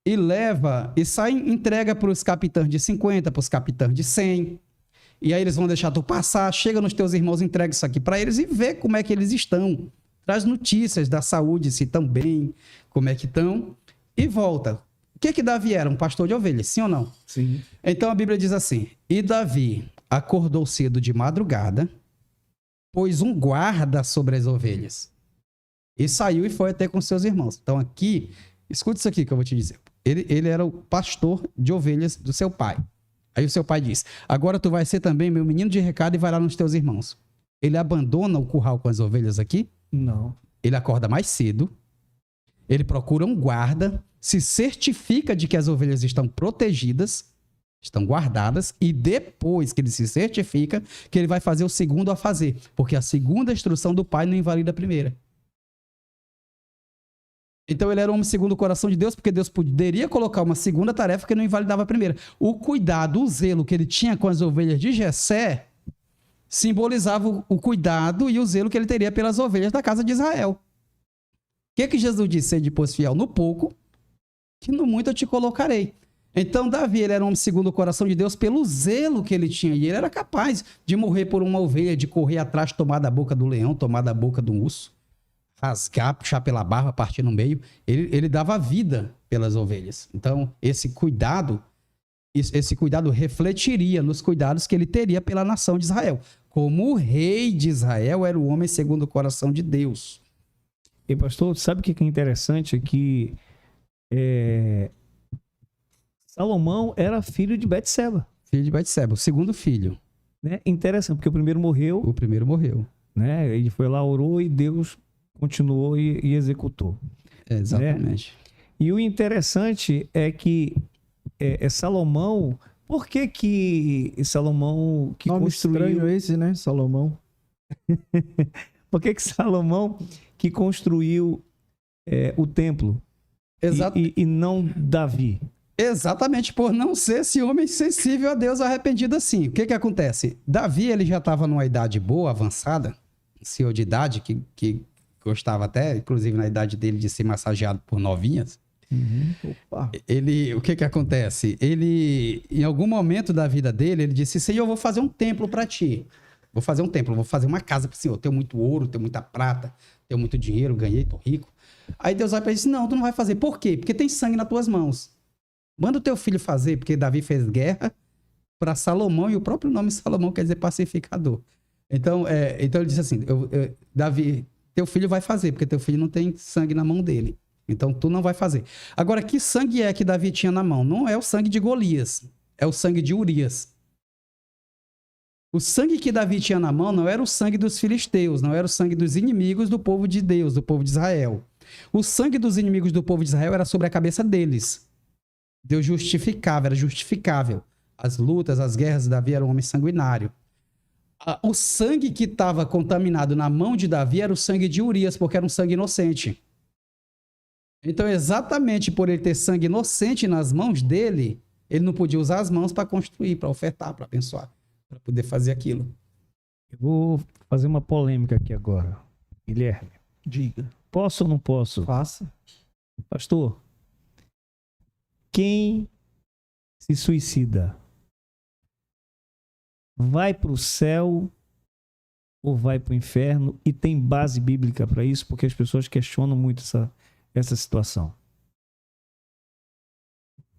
e leva, e sai e entrega para os capitães de 50, para os capitães de 100, e aí eles vão deixar tu passar, chega nos teus irmãos, entrega isso aqui para eles e vê como é que eles estão. Traz notícias da saúde, se estão bem, como é que estão, e volta. O que Davi era? Um pastor de ovelhas, sim ou não? Sim. Então a Bíblia diz assim, e Davi acordou cedo de madrugada, pôs um guarda sobre as ovelhas, e saiu e foi até com seus irmãos. Então aqui, escute isso aqui que eu vou te dizer. Ele era o pastor de ovelhas do seu pai. Aí o seu pai diz, agora tu vai ser também meu menino de recado e vai lá nos teus irmãos. Ele abandona o curral com as ovelhas aqui? Não. Ele acorda mais cedo, ele procura um guarda, se certifica de que as ovelhas estão protegidas, estão guardadas, e depois que ele se certifica, que ele vai fazer o segundo a fazer, porque a segunda instrução do pai não invalida a primeira. Então ele era um homem segundo o coração de Deus, porque Deus poderia colocar uma segunda tarefa que não invalidava a primeira. O cuidado, o zelo que ele tinha com as ovelhas de Jessé simbolizava o cuidado e o zelo que ele teria pelas ovelhas da casa de Israel. O que Jesus disse? Sede, pois, fiel no pouco, que no muito eu te colocarei. Então Davi, ele era um homem segundo o coração de Deus pelo zelo que ele tinha, e ele era capaz de morrer por uma ovelha, de correr atrás, tomar da boca do leão, tomar da boca do urso, rasgar, puxar pela barba, partir no meio. Ele dava vida pelas ovelhas. Então esse cuidado refletiria nos cuidados que ele teria pela nação de Israel. Como o rei de Israel era o homem segundo o coração de Deus. E pastor, sabe o que é interessante? É que Salomão era filho de Betseba. Filho de Betseba, o segundo filho. Né? Interessante, porque o primeiro morreu. O primeiro morreu. Né? Ele foi lá, orou e Deus continuou e executou. Exatamente. Né? E o interessante é que Salomão... Por que Salomão que nome construiu... estranho esse, né? Salomão. Por que Salomão que construiu o templo e não Davi? Exatamente, por não ser esse homem sensível a Deus, arrependido assim. O que acontece? Davi, ele já estava numa idade boa, avançada, senhor de idade, que gostava até, inclusive na idade dele, de ser massageado por novinhas. Opa. O que acontece? Ele, em algum momento da vida dele, ele disse: Senhor, eu vou fazer um templo para ti. Vou fazer um templo, vou fazer uma casa para o Senhor. Eu tenho muito ouro, tenho muita prata, tenho muito dinheiro, ganhei, tô rico. Aí Deus vai para ele e disse: não, tu não vai fazer. Por quê? Porque tem sangue nas tuas mãos. Manda o teu filho fazer, porque Davi fez guerra para Salomão, e o próprio nome Salomão quer dizer pacificador. Então ele disse assim: Davi, teu filho vai fazer, porque teu filho não tem sangue na mão dele. Então tu não vai fazer. Agora, que sangue é que Davi tinha na mão? Não é o sangue de Golias, é o sangue de Urias. O sangue que Davi tinha na mão não era o sangue dos filisteus, não era o sangue dos inimigos do povo de Deus, do povo de Israel. O sangue dos inimigos do povo de Israel era sobre a cabeça deles. Deus justificava, era justificável. As lutas, as guerras de Davi, era um homem sanguinário. O sangue que estava contaminado na mão de Davi era o sangue de Urias, porque era um sangue inocente. Então, exatamente por ele ter sangue inocente nas mãos dele, ele não podia usar as mãos para construir, para ofertar, para abençoar, para poder fazer aquilo. Eu vou fazer uma polêmica aqui agora. Guilherme, Diga. posso ou não posso? Faça. Pastor, quem se suicida vai para o céu ou vai para o inferno? E tem base bíblica para isso? Porque as pessoas questionam muito essa situação.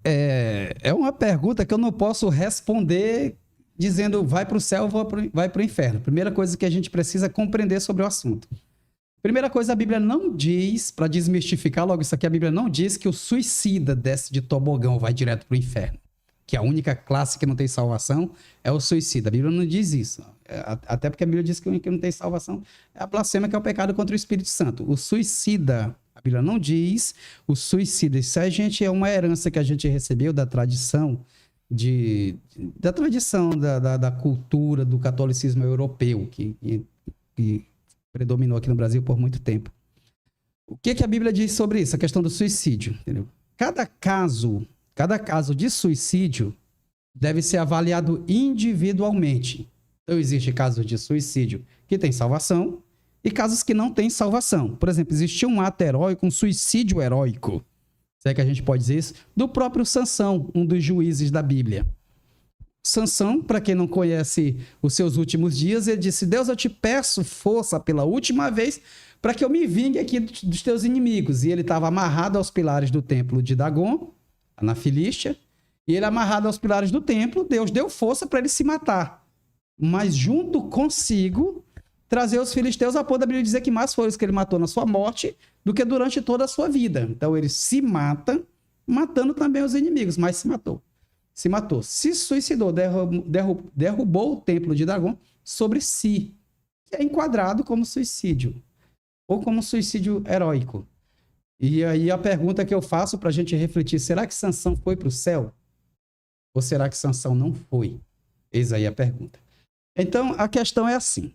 É uma pergunta que eu não posso responder dizendo vai para o céu ou vai para o inferno. Primeira coisa que a gente precisa compreender sobre o assunto. Primeira coisa, a Bíblia não diz, para desmistificar logo isso aqui, a Bíblia não diz que o suicida desce de tobogão, vai direto para o inferno. Que a única classe que não tem salvação é o suicida. A Bíblia não diz isso. Até porque a Bíblia diz que o único que não tem salvação é a blasfêmia, que é o pecado contra o Espírito Santo. O suicida, a Bíblia não diz, o suicida. Isso é uma herança que a gente recebeu da tradição, da cultura do catolicismo europeu, que predominou aqui no Brasil por muito tempo. O que a Bíblia diz sobre isso? A questão do suicídio. Entendeu? Cada caso de suicídio deve ser avaliado individualmente. Então, existe casos de suicídio que tem salvação e casos que não têm salvação. Por exemplo, existiu um ato heróico, um suicídio heróico, se é que a gente pode dizer isso, do próprio Sansão, um dos juízes da Bíblia. Sansão, para quem não conhece os seus últimos dias, ele disse: Deus, eu te peço força pela última vez para que eu me vingue aqui dos teus inimigos. E ele estava amarrado aos pilares do templo de Dagon, na Filístia, e ele amarrado aos pilares do templo, Deus deu força para ele se matar. Mas junto consigo, trazer os filisteus, a ponto da Bíblia dizer que mais foi os que ele matou na sua morte do que durante toda a sua vida. Então ele se matando também os inimigos, mas se matou. Se suicidou, derrubou o templo de Dagon sobre si, que é enquadrado como suicídio, ou como suicídio heróico. E aí a pergunta que eu faço para a gente refletir: será que Sansão foi para o céu? Ou será que Sansão não foi? Eis aí a pergunta. Então, a questão é assim,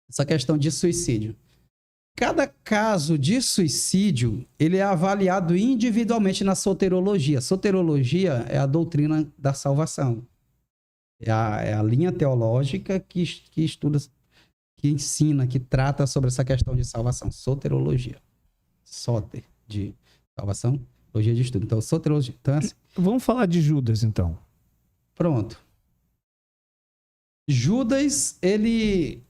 essa questão de suicídio. Cada caso de suicídio, ele é avaliado individualmente na soterologia. Soterologia é a doutrina da salvação. É a linha teológica que estuda, que ensina, que trata sobre essa questão de salvação. Soterologia. Soter, de salvação, logia de estudo. Então, soterologia. Então, assim, vamos falar de Judas, então. Pronto. Judas, ele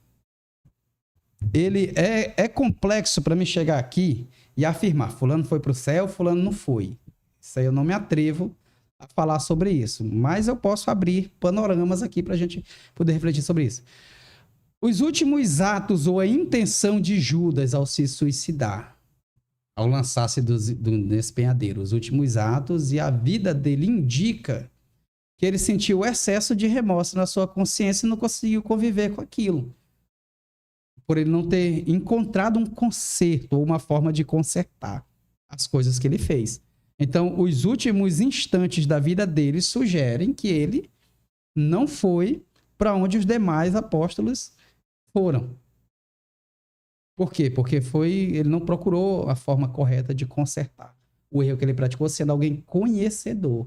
é complexo para mim chegar aqui e afirmar: fulano foi para o céu, fulano não foi. Isso aí eu não me atrevo a falar sobre isso, mas eu posso abrir panoramas aqui para a gente poder refletir sobre isso. Os últimos atos ou a intenção de Judas ao se suicidar, ao lançar-se do despenhadeiro, os últimos atos e a vida dele indica que ele sentiu excesso de remorso na sua consciência e não conseguiu conviver com aquilo, por ele não ter encontrado um conserto ou uma forma de consertar as coisas que ele fez. Então, os últimos instantes da vida dele sugerem que ele não foi para onde os demais apóstolos foram. Por quê? Porque ele não procurou a forma correta de consertar o erro que ele praticou, sendo alguém conhecedor.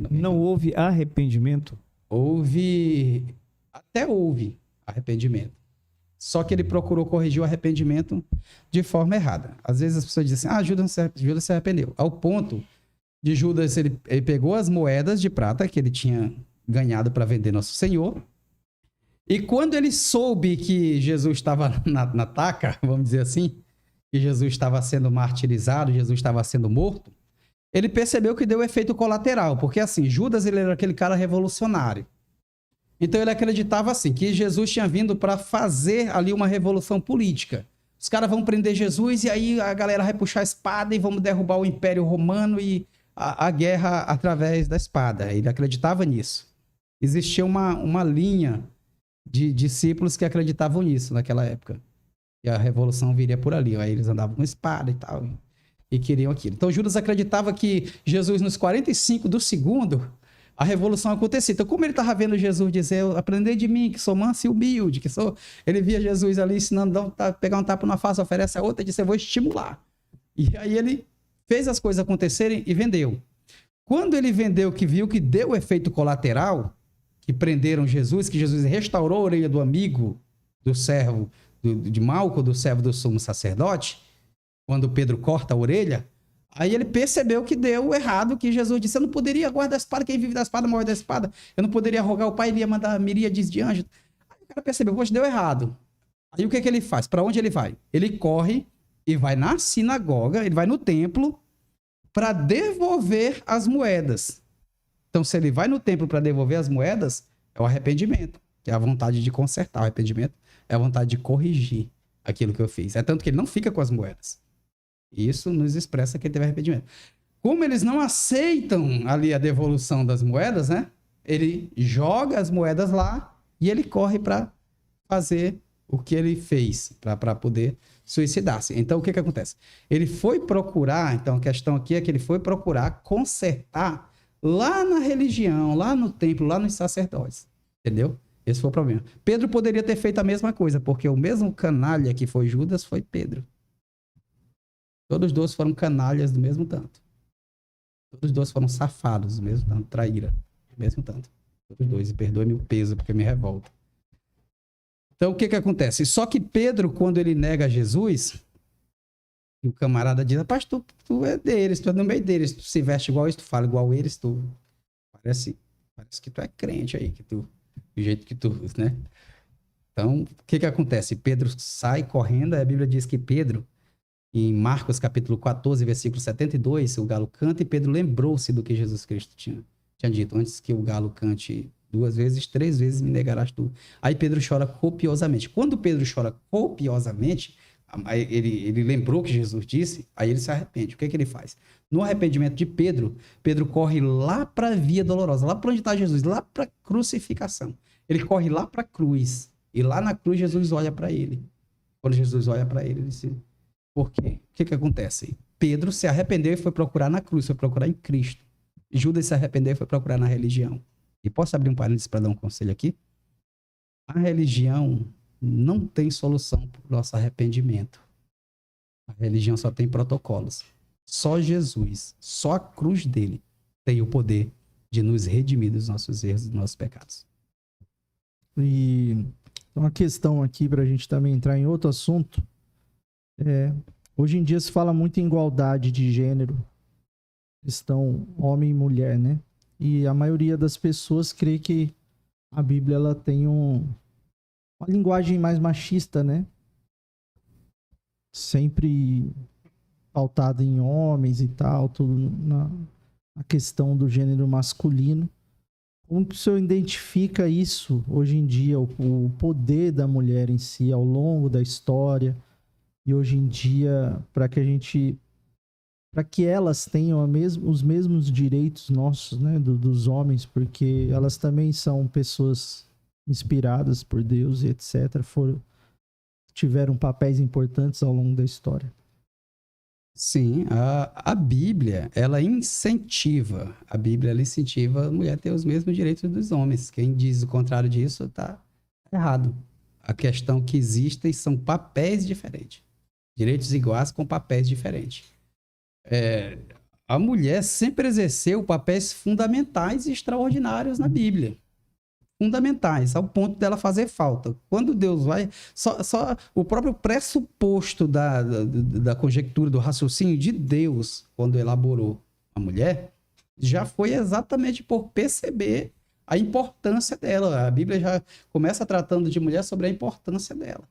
Não houve arrependimento? Até houve arrependimento. Só que ele procurou corrigir o arrependimento de forma errada. Às vezes as pessoas dizem assim, Judas se arrependeu. Ao ponto de Judas, ele pegou as moedas de prata que ele tinha ganhado para vender Nosso Senhor. E quando ele soube que Jesus estava na taca, vamos dizer assim, que Jesus estava sendo martirizado, Jesus estava sendo morto, ele percebeu que deu efeito colateral. Porque assim, Judas ele era aquele cara revolucionário. Então ele acreditava assim, que Jesus tinha vindo para fazer ali uma revolução política. Os caras vão prender Jesus e aí a galera vai puxar a espada e vamos derrubar o Império Romano e a guerra através da espada. Ele acreditava nisso. Existia uma linha de discípulos que acreditavam nisso naquela época. E a revolução viria por ali. Aí eles andavam com espada e tal, e queriam aquilo. Então Judas acreditava que Jesus, nos 45 do segundo, a revolução acontecia. Então, como ele estava vendo Jesus dizer, aprendei de mim, que sou manso e humilde, ele via Jesus ali ensinando, pegar um tapa na face, oferece a outra, e disse, eu vou estimular. E aí ele fez as coisas acontecerem e vendeu. Quando ele vendeu, que viu que deu efeito colateral, que prenderam Jesus, que Jesus restaurou a orelha do amigo, do servo de Malco, do servo do sumo sacerdote, quando Pedro corta a orelha, aí ele percebeu que deu errado, que Jesus disse, eu não poderia guardar a espada, quem vive da espada morre da espada, eu não poderia rogar o pai, ele ia mandar miríades de anjos. Aí o cara percebeu, poxa, deu errado. Aí o que ele faz? Para onde ele vai? Ele corre e vai na sinagoga, ele vai no templo para devolver as moedas. Então, se ele vai no templo para devolver as moedas, é o arrependimento, que é a vontade de consertar. O arrependimento é a vontade de corrigir aquilo que eu fiz. É tanto que ele não fica com as moedas. Isso nos expressa que ele teve arrependimento. Como eles não aceitam ali a devolução das moedas, né? Ele joga as moedas lá e ele corre para fazer o que ele fez, para poder suicidar-se. Então, o que acontece? Ele foi procurar, então a questão aqui é que ele foi procurar consertar lá na religião, lá no templo, lá nos sacerdotes. Entendeu? Esse foi o problema. Pedro poderia ter feito a mesma coisa, porque o mesmo canalha que foi Judas foi Pedro. Todos os dois foram canalhas do mesmo tanto. Todos os dois foram safados do mesmo tanto, traíra do mesmo tanto. Todos os dois, e perdoe-me o peso, porque me revolta. Então, o que acontece? Só que Pedro, quando ele nega Jesus, e o camarada diz, rapaz, tu é deles, tu é no meio deles, tu se veste igual eles, tu fala igual eles, tu parece que tu é crente aí, que tu, do jeito que tu, né? Então, o que acontece? Pedro sai correndo, a Bíblia diz que Pedro, em Marcos capítulo 14, versículo 72, o galo canta e Pedro lembrou-se do que Jesus Cristo tinha dito. Antes que o galo cante 2 vezes, 3 vezes me negarás tu. Aí Pedro chora copiosamente. Quando Pedro chora copiosamente, ele lembrou que Jesus disse, aí ele se arrepende. O que ele faz? No arrependimento de Pedro, Pedro corre lá para a via dolorosa, lá para onde está Jesus, lá para a crucificação. Ele corre lá para a cruz. E lá na cruz Jesus olha para ele. Quando Jesus olha para ele, ele disse... Por quê? O que acontece? Pedro se arrependeu e foi procurar na cruz, foi procurar em Cristo. Judas se arrependeu e foi procurar na religião. E posso abrir um parênteses para dar um conselho aqui? A religião não tem solução para o nosso arrependimento. A religião só tem protocolos. Só Jesus, só a cruz dele tem o poder de nos redimir dos nossos erros e dos nossos pecados. E uma questão aqui para a gente também entrar em outro assunto. Hoje em dia se fala muito em igualdade de gênero, questão homem e mulher, né? E a maioria das pessoas crê que a Bíblia ela tem uma linguagem mais machista, né? Sempre pautada em homens e tal, tudo na questão do gênero masculino. Como que o senhor identifica isso hoje em dia, o poder da mulher em si ao longo da história? E hoje em dia, para que elas tenham os mesmos direitos nossos, né, dos homens, porque elas também são pessoas inspiradas por Deus e etc. Tiveram papéis importantes ao longo da história. Sim, a Bíblia, ela incentiva a mulher a ter os mesmos direitos dos homens. Quem diz o contrário disso está errado. A questão que existem são papéis diferentes. Direitos iguais com papéis diferentes. A mulher sempre exerceu papéis fundamentais e extraordinários na Bíblia. fundamentais, ao ponto dela fazer falta. Quando Deus vai... Só o próprio pressuposto da conjectura, do raciocínio de Deus, quando elaborou a mulher, já foi exatamente por perceber a importância dela. A Bíblia já começa tratando de mulher sobre a importância dela.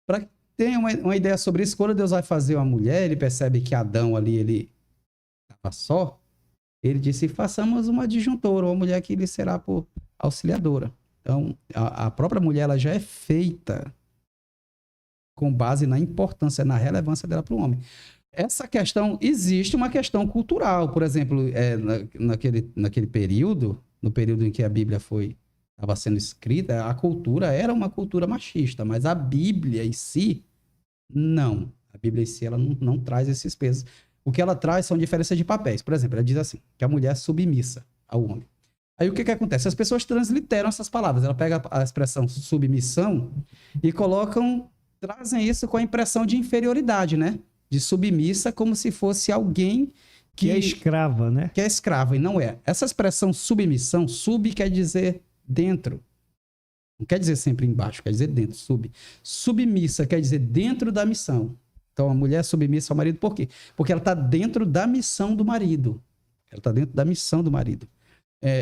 Para ter uma ideia sobre isso, quando Deus vai fazer uma mulher, ele percebe que Adão ali, ele estava só, ele disse, façamos uma adjuntora, uma mulher que lhe será por auxiliadora. Então, a própria mulher, ela já é feita com base na importância, na relevância dela para o homem. Essa questão, existe uma questão cultural, por exemplo, naquele período, no período em que a Bíblia estava sendo escrita, a cultura era uma cultura machista, mas a Bíblia em si, não. A Bíblia em si, ela não traz esses pesos. O que ela traz são diferenças de papéis. Por exemplo, ela diz assim, que a mulher é submissa ao homem. Aí o que acontece? As pessoas transliteram essas palavras. Ela pega a expressão submissão e trazem isso com a impressão de inferioridade, né? De submissa, como se fosse alguém que é escrava, né? Que é escrava, e não é. Essa expressão submissão, sub quer dizer dentro. Não quer dizer sempre embaixo, quer dizer dentro, sub. Submissa quer dizer dentro da missão. Então, a mulher é submissa ao marido, por quê? Porque ela está dentro da missão do marido. Ela está dentro da missão do marido.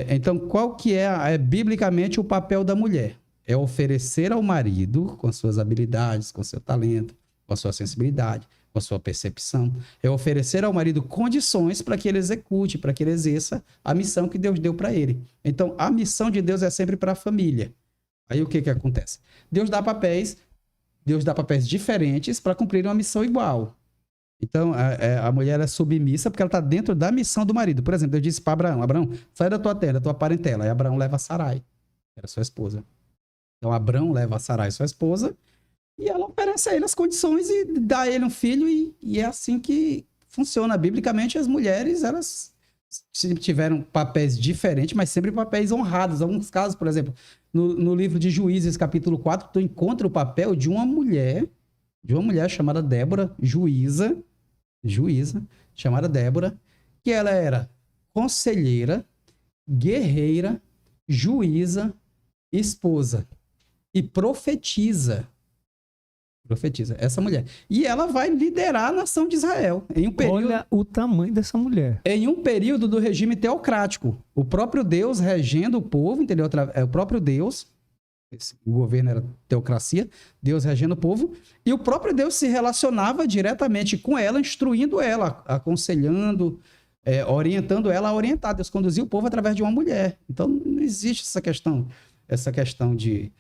Então, qual que é biblicamente o papel da mulher? É oferecer ao marido, com as suas habilidades, com o seu talento, com a sua sensibilidade, com a sua percepção, é oferecer ao marido condições para que ele execute, para que ele exerça a missão que Deus deu para ele. Então, a missão de Deus é sempre para a família. Aí o que acontece? Deus dá papéis diferentes para cumprir uma missão igual. Então, a mulher é submissa porque ela está dentro da missão do marido. Por exemplo, Deus disse para Abraão, sai da tua terra, da tua parentela. Aí Abraão leva Sarai, que era sua esposa. Então, Abraão leva Sarai, sua esposa, e ela oferece a ele as condições e dá a ele um filho, e é assim que funciona. Biblicamente, as mulheres, elas tiveram papéis diferentes, mas sempre papéis honrados. Em alguns casos, por exemplo, no livro de Juízes, capítulo 4, tu encontra o papel de uma mulher chamada Débora, juíza, chamada Débora, que ela era conselheira, guerreira, juíza, esposa e profetiza. Essa mulher. E ela vai liderar a nação de Israel. Olha o tamanho dessa mulher. Em um período do regime teocrático. O próprio Deus regendo o povo, entendeu? O próprio Deus, o governo era teocracia, Deus regendo o povo, e o próprio Deus se relacionava diretamente com ela, instruindo ela, aconselhando, orientando ela a orientar. Deus conduziu o povo através de uma mulher. Então, não existe essa questão de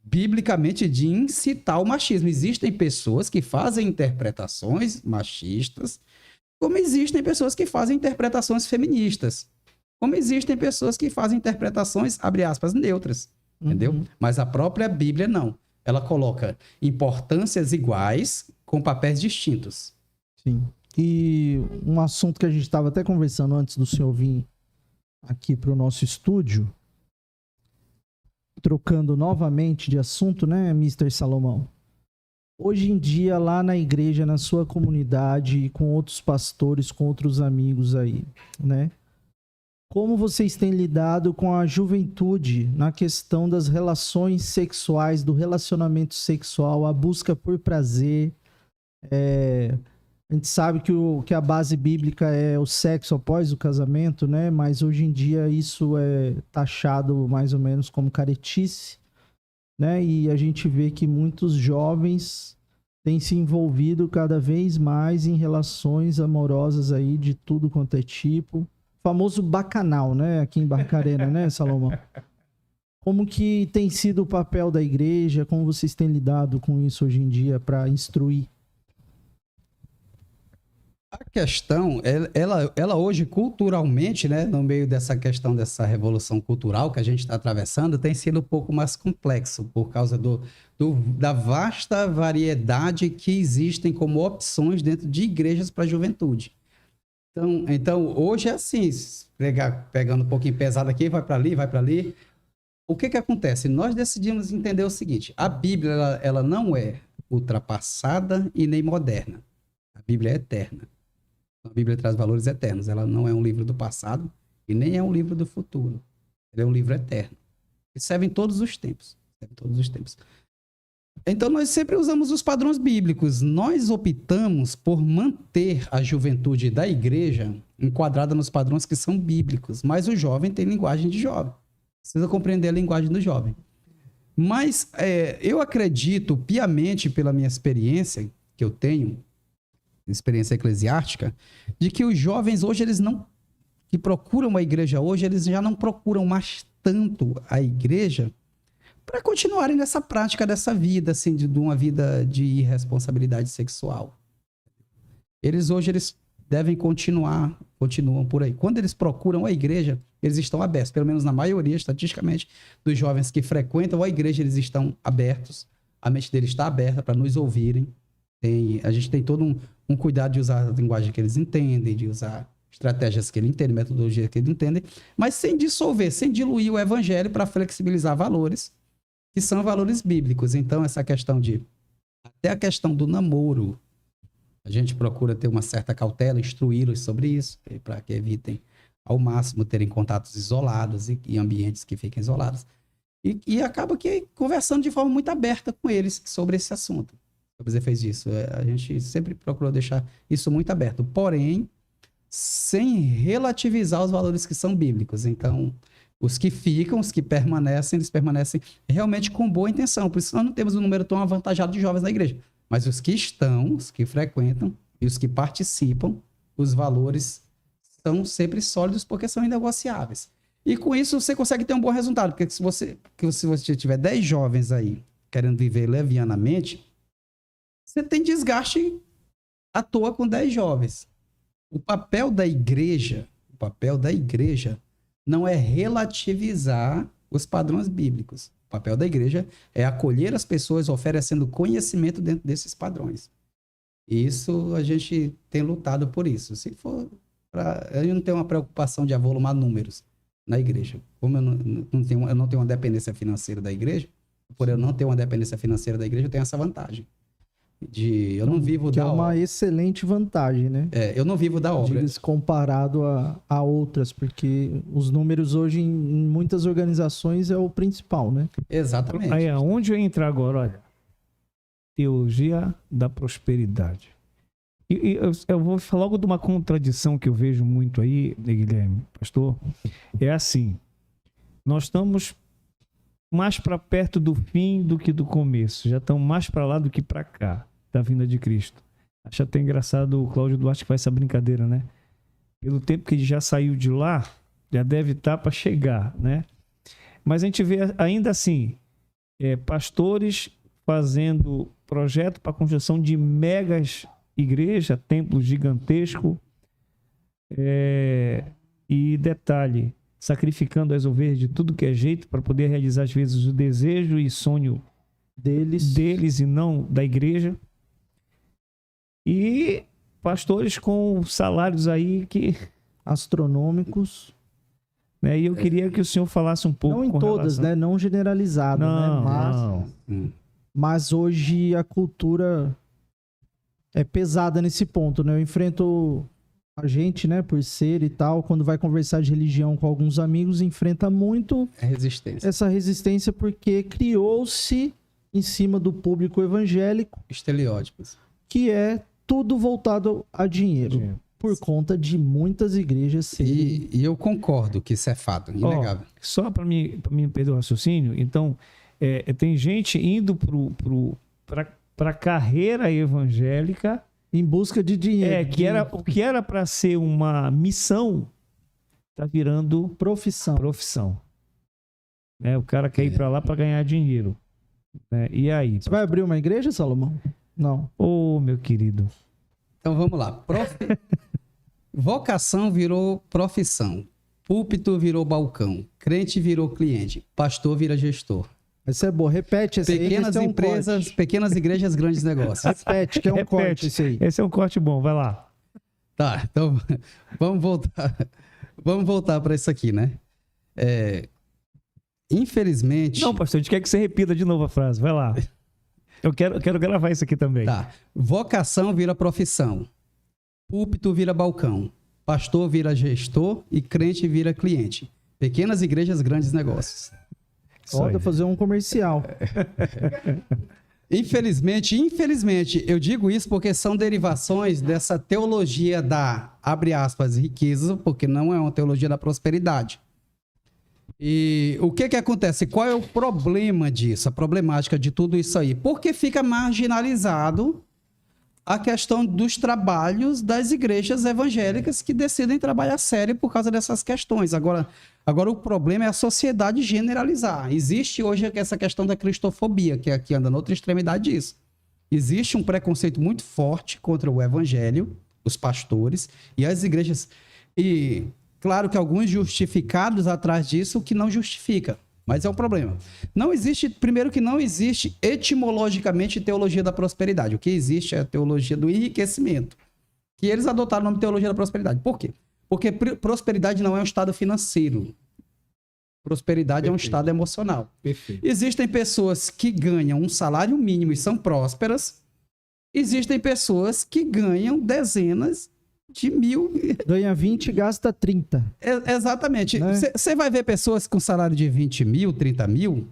biblicamente de incitar o machismo. Existem pessoas que fazem interpretações machistas, como existem pessoas que fazem interpretações feministas, como existem pessoas que fazem interpretações, abre aspas, neutras, entendeu? Mas a própria Bíblia não. Ela coloca importâncias iguais com papéis distintos. Sim. E um assunto que a gente estava até conversando antes do senhor vir aqui para o nosso estúdio, trocando novamente de assunto, né, Mr. Salomão? Hoje em dia, lá na igreja, na sua comunidade, com outros pastores, com outros amigos aí, né? Como vocês têm lidado com a juventude na questão das relações sexuais, do relacionamento sexual, a busca por prazer? A gente sabe que a base bíblica é o sexo após o casamento, né? Mas hoje em dia isso é taxado mais ou menos como caretice, né? E a gente vê que muitos jovens têm se envolvido cada vez mais em relações amorosas aí de tudo quanto é tipo. O famoso bacanal, né? Aqui em Barcarena, né, Salomão? Como que tem sido o papel da igreja? Como vocês têm lidado com isso hoje em dia para instruir? A questão, ela hoje culturalmente, né, no meio dessa questão dessa revolução cultural que a gente está atravessando, tem sido um pouco mais complexo por causa da vasta variedade que existem como opções dentro de igrejas para a juventude. Então, hoje é assim, pegando um pouquinho pesado aqui, vai para ali. O que acontece? Nós decidimos entender o seguinte, a Bíblia ela não é ultrapassada e nem moderna. A Bíblia é eterna. A Bíblia traz valores eternos. Ela não é um livro do passado e nem é um livro do futuro. Ela é um livro eterno. Serve em todos os tempos. Serve em todos os tempos. Então, nós sempre usamos os padrões bíblicos. Nós optamos por manter a juventude da igreja enquadrada nos padrões que são bíblicos. Mas o jovem tem linguagem de jovem. Precisa compreender a linguagem do jovem. Mas eu acredito piamente, pela minha experiência que eu tenho, experiência eclesiástica, de que os jovens hoje, eles não... que procuram a igreja hoje, eles já não procuram mais tanto a igreja para continuarem nessa prática dessa vida, assim, de uma vida de irresponsabilidade sexual. Eles devem continuam por aí. Quando eles procuram a igreja, eles estão abertos, pelo menos na maioria, estatisticamente, dos jovens que frequentam a igreja, eles estão abertos, a mente deles está aberta para nos ouvirem. A gente tem todo um cuidado de usar a linguagem que eles entendem, de usar estratégias que eles entendem, metodologia que eles entendem, mas sem dissolver, sem diluir o evangelho para flexibilizar valores que são valores bíblicos. Então, essa questão até a questão do namoro, a gente procura ter uma certa cautela, instruí-los sobre isso, para que evitem ao máximo terem contatos isolados e ambientes que fiquem isolados. E acaba que conversando de forma muito aberta com eles sobre esse assunto. Você fez isso. A gente sempre procurou deixar isso muito aberto, porém, sem relativizar os valores que são bíblicos. Então, os que ficam, os que permanecem, eles permanecem realmente com boa intenção. Por isso, nós não temos um número tão avantajado de jovens na igreja. Mas os que estão, os que frequentam e os que participam, os valores são sempre sólidos porque são inegociáveis. E com isso, você consegue ter um bom resultado. Porque se você tiver 10 jovens aí querendo viver levianamente, você tem desgaste à toa com 10 jovens. O papel da igreja não é relativizar os padrões bíblicos. O papel da igreja é acolher as pessoas oferecendo conhecimento dentro desses padrões. E isso, a gente tem lutado por isso. Se for eu não tenho uma preocupação de avolumar números na igreja. Como eu não tenho uma dependência financeira da igreja, por eu não ter uma dependência financeira da igreja, eu tenho essa vantagem. Eu não vivo da obra. Que é uma excelente vantagem, né? Eu não vivo da obra. Comparado a outras, porque os números hoje em muitas organizações é o principal, né? Exatamente. Aí, aonde eu entrar agora, olha, teologia da prosperidade. E eu vou falar logo de uma contradição que eu vejo muito aí, Guilherme, pastor. É assim, nós estamos mais para perto do fim do que do começo. Já estamos mais para lá do que para cá, da vinda de Cristo. Acho até engraçado o Cláudio Duarte que faz essa brincadeira, né? Pelo tempo que ele já saiu de lá, já deve estar para chegar, né? Mas a gente vê ainda assim, pastores fazendo projeto para a construção de megas igrejas, templos gigantescos. E detalhe, sacrificando as ovelhas de tudo que é jeito para poder realizar, às vezes, o desejo e sonho deles e não da igreja. E pastores com salários aí que... astronômicos. Né? E eu queria que o senhor falasse um pouco. Não em todas, né? Não generalizado, né? Mas hoje a cultura é pesada nesse ponto, né? Eu enfrento a gente, né, por ser e tal, quando vai conversar de religião com alguns amigos, enfrenta muito essa resistência porque criou-se em cima do público evangélico estereótipos, que é tudo voltado a dinheiro. Por conta de muitas igrejas serem... E eu concordo que isso é fato, inegável. Só para mim perder o raciocínio, então, tem gente indo para a carreira evangélica em busca de dinheiro. O que era para ser uma missão, está virando profissão. O cara quer ir para lá para ganhar dinheiro. E aí? Você vai abrir uma igreja, Salomão? Não. Meu querido. Então vamos lá. Vocação virou profissão. Púlpito virou balcão. Crente virou cliente. Pastor vira gestor. Isso é bom. Repete esse pequenas aí, empresas, pequenas igrejas, grandes negócios. Repete, que é um corte esse aí. Esse é um corte bom, vai lá. Tá, então vamos voltar para isso aqui, né? Infelizmente... Não, pastor, a gente quer que você repita de novo a frase, vai lá. Eu quero gravar isso aqui também. Tá. Vocação vira profissão. Púlpito vira balcão. Pastor vira gestor e crente vira cliente. Pequenas igrejas, grandes negócios. Pode fazer um comercial. Infelizmente, eu digo isso porque são derivações dessa teologia da, abre aspas, riqueza, porque não é uma teologia da prosperidade. E o que acontece? Qual é o problema disso, a problemática de tudo isso aí? Porque fica marginalizado a questão dos trabalhos das igrejas evangélicas que decidem trabalhar sério por causa dessas questões. Agora o problema é a sociedade generalizar. Existe hoje essa questão da cristofobia, que aqui anda na outra extremidade disso. Existe um preconceito muito forte contra o evangelho, os pastores e as igrejas. E claro que alguns justificados atrás disso, o que não justifica. Mas é um problema. Primeiro que não existe etimologicamente teologia da prosperidade. O que existe é a teologia do enriquecimento. Que eles adotaram o nome de teologia da prosperidade. Por quê? Porque prosperidade não é um estado financeiro. Prosperidade é um estado emocional. Perfeito. Existem pessoas que ganham um salário mínimo e são prósperas. Existem pessoas que ganham dezenas de mil. Ganha 20 e gasta 30. Exatamente. Né? Você vai ver pessoas com salário de 20 mil, 30 mil,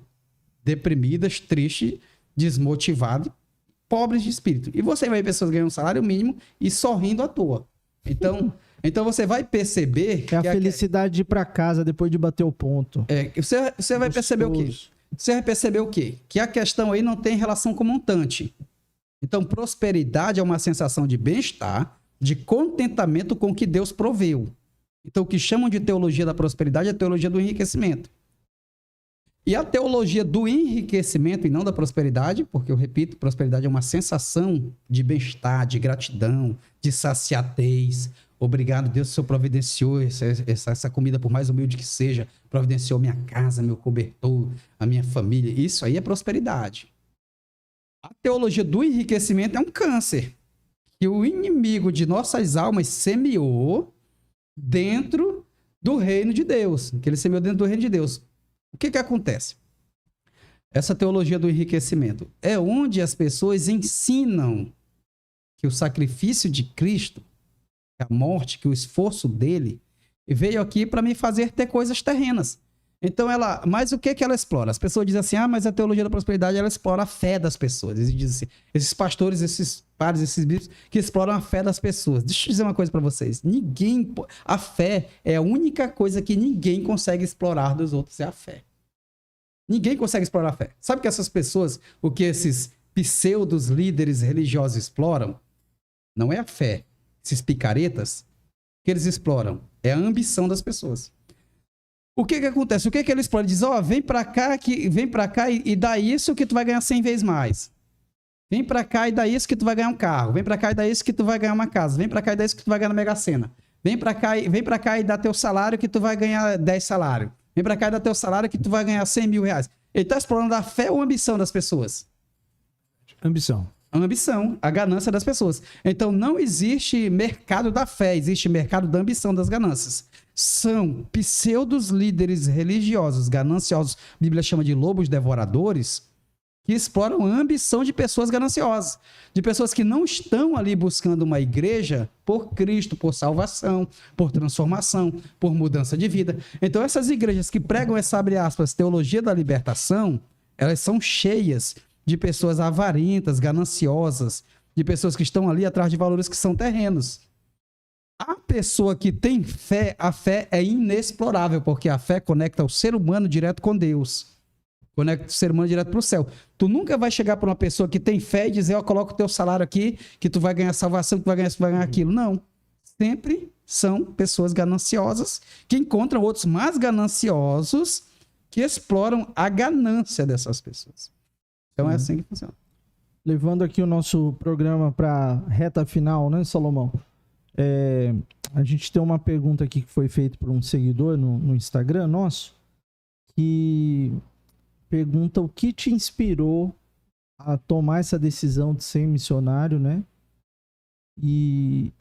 deprimidas, tristes, desmotivadas, pobres de espírito. E você vai ver pessoas ganhando um salário mínimo e sorrindo à toa. Então você vai perceber... É a felicidade de ir para casa depois de bater o ponto. Você vai perceber o quê? Você vai perceber o quê? Que a questão aí não tem relação com montante. Então, prosperidade é uma sensação de bem-estar, de contentamento com o que Deus proveu. Então, o que chamam de teologia da prosperidade é a teologia do enriquecimento. E a teologia do enriquecimento e não da prosperidade, porque eu repito, prosperidade é uma sensação de bem-estar, de gratidão, de saciatez. Obrigado, Deus, o Senhor providenciou essa comida, por mais humilde que seja, providenciou minha casa, meu cobertor, a minha família. Isso aí é prosperidade. A teologia do enriquecimento é um câncer que o inimigo de nossas almas semeou dentro do reino de Deus. Que ele semeou dentro do reino de Deus. O que acontece? Essa teologia do enriquecimento é onde as pessoas ensinam que o sacrifício de Cristo, a morte, que o esforço dele veio aqui para me fazer ter coisas terrenas. Então mas o que ela explora? As pessoas dizem assim, mas a teologia da prosperidade, ela explora a fé das pessoas. Eles dizem assim, esses pastores, esses padres, esses bispos, que exploram a fé das pessoas. Deixa eu dizer uma coisa para vocês. A fé é a única coisa que ninguém consegue explorar dos outros, é a fé. Ninguém consegue explorar a fé. Sabe que essas pessoas, o que esses pseudos líderes religiosos exploram, não é a fé. Esses picaretas, o que eles exploram é a ambição das pessoas. O que acontece? O que ele explora? Ele diz, vem pra cá e dá isso que tu vai ganhar 100 vezes mais. Vem pra cá e dá isso que tu vai ganhar um carro. Vem pra cá e dá isso que tu vai ganhar uma casa. Vem pra cá e dá isso que tu vai ganhar na Mega Sena. Vem pra cá e dá teu salário que tu vai ganhar 10 salários. Vem pra cá e dá teu salário que tu vai ganhar 100 mil reais. Ele está explorando a fé ou a ambição das pessoas? Ambição. A ambição, a ganância das pessoas. Então, não existe mercado da fé, existe mercado da ambição, das ganâncias. São pseudos líderes religiosos, gananciosos, a Bíblia chama de lobos devoradores, que exploram a ambição de pessoas gananciosas, de pessoas que não estão ali buscando uma igreja por Cristo, por salvação, por transformação, por mudança de vida. Então, essas igrejas que pregam essa, abre aspas, teologia da libertação, elas são cheias de pessoas avarentas, gananciosas, de pessoas que estão ali atrás de valores que são terrenos. A pessoa que tem fé, a fé é inexplorável, porque a fé conecta o ser humano direto com Deus. Conecta o ser humano direto para o céu. Tu nunca vai chegar para uma pessoa que tem fé e dizer, coloca o teu salário aqui, que tu vai ganhar salvação, que tu vai ganhar isso, tu vai ganhar aquilo. Não. Sempre são pessoas gananciosas que encontram outros mais gananciosos que exploram a ganância dessas pessoas. Então é assim que funciona. Levando aqui o nosso programa para a reta final, né, Salomão? A gente tem uma pergunta aqui que foi feita por um seguidor no Instagram nosso, que pergunta o que te inspirou a tomar essa decisão de ser missionário, né? E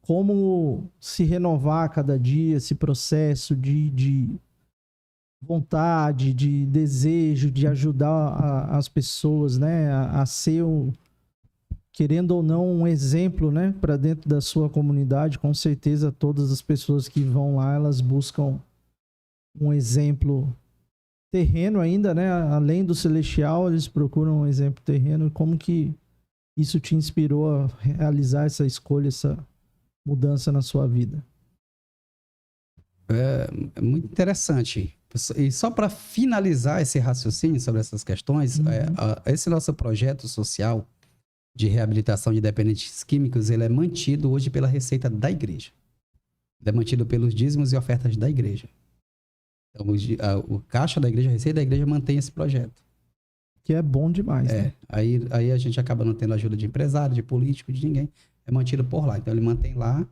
como se renovar a cada dia, esse processo de vontade, de desejo de ajudar as pessoas, né, a ser, querendo ou não, um exemplo, né, para dentro da sua comunidade. Com certeza todas as pessoas que vão lá, elas buscam um exemplo terreno ainda, né? Além do celestial, eles procuram um exemplo terreno. Como que isso te inspirou a realizar essa escolha, essa mudança na sua vida? É muito interessante. E só para finalizar esse raciocínio sobre essas questões, esse nosso projeto social de reabilitação de dependentes químicos, ele é mantido hoje pela receita da igreja. Ele é mantido pelos dízimos e ofertas da igreja. Então, o caixa da igreja, a receita da igreja mantém esse projeto. Que é bom demais, né? Aí a gente acaba não tendo ajuda de empresário, de político, de ninguém. É mantido por lá. Então, ele mantém lá.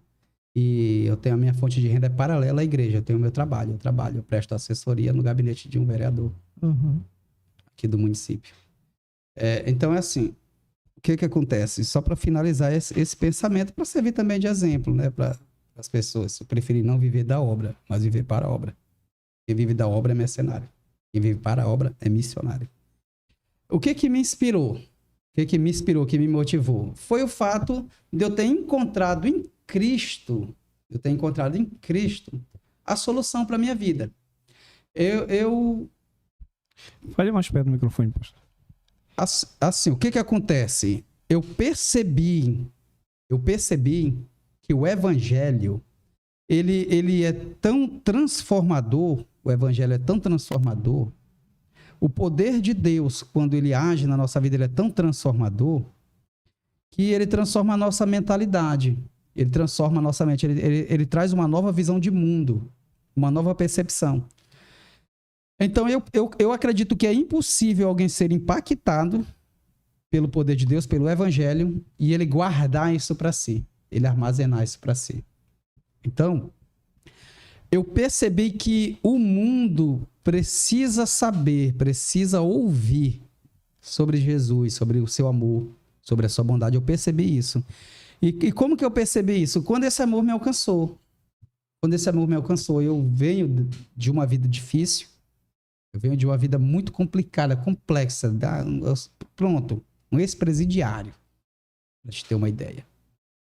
E eu tenho a minha fonte de renda paralela à igreja. Eu tenho o meu trabalho. Eu presto assessoria no gabinete de um vereador aqui do município. Então, é assim. O que acontece? Só para finalizar esse pensamento, para servir também de exemplo, né? Para as pessoas. Eu preferi não viver da obra, mas viver para a obra. Quem vive da obra é mercenário. Quem vive para a obra é missionário. O que me inspirou? Que me motivou? Foi o fato de eu ter encontrado em Cristo, a solução para a minha vida. Fale mais perto do microfone, pastor. Assim, o que acontece? Eu percebi que o evangelho, ele é tão transformador, o poder de Deus, quando ele age na nossa vida, ele é tão transformador, que ele transforma a nossa mentalidade, ele transforma a nossa mente, ele traz uma nova visão de mundo, uma nova percepção. Então, eu acredito que é impossível alguém ser impactado pelo poder de Deus, pelo evangelho, e ele guardar isso para si, ele armazenar isso para si. Então, eu percebi que o mundo precisa saber, precisa ouvir sobre Jesus, sobre o seu amor, sobre a sua bondade. Eu percebi isso. E como que eu percebi isso? Quando esse amor me alcançou. Eu venho de uma vida difícil, eu venho de uma vida muito complicada, complexa. Pronto, um ex-presidiário, para te ter uma ideia.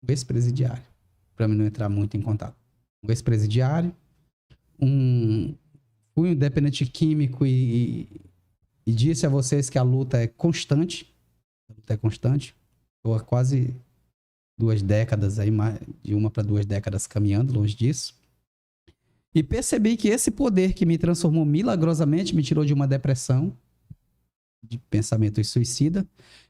Um ex-presidiário, para mim não entrar muito em contato. Um ex-presidiário, fui um dependente químico e disse a vocês que a luta é constante. Estou há quase 2 décadas, aí, de 1 para 2 décadas caminhando longe disso. E percebi que esse poder que me transformou milagrosamente, me tirou de uma depressão, de pensamento suicida.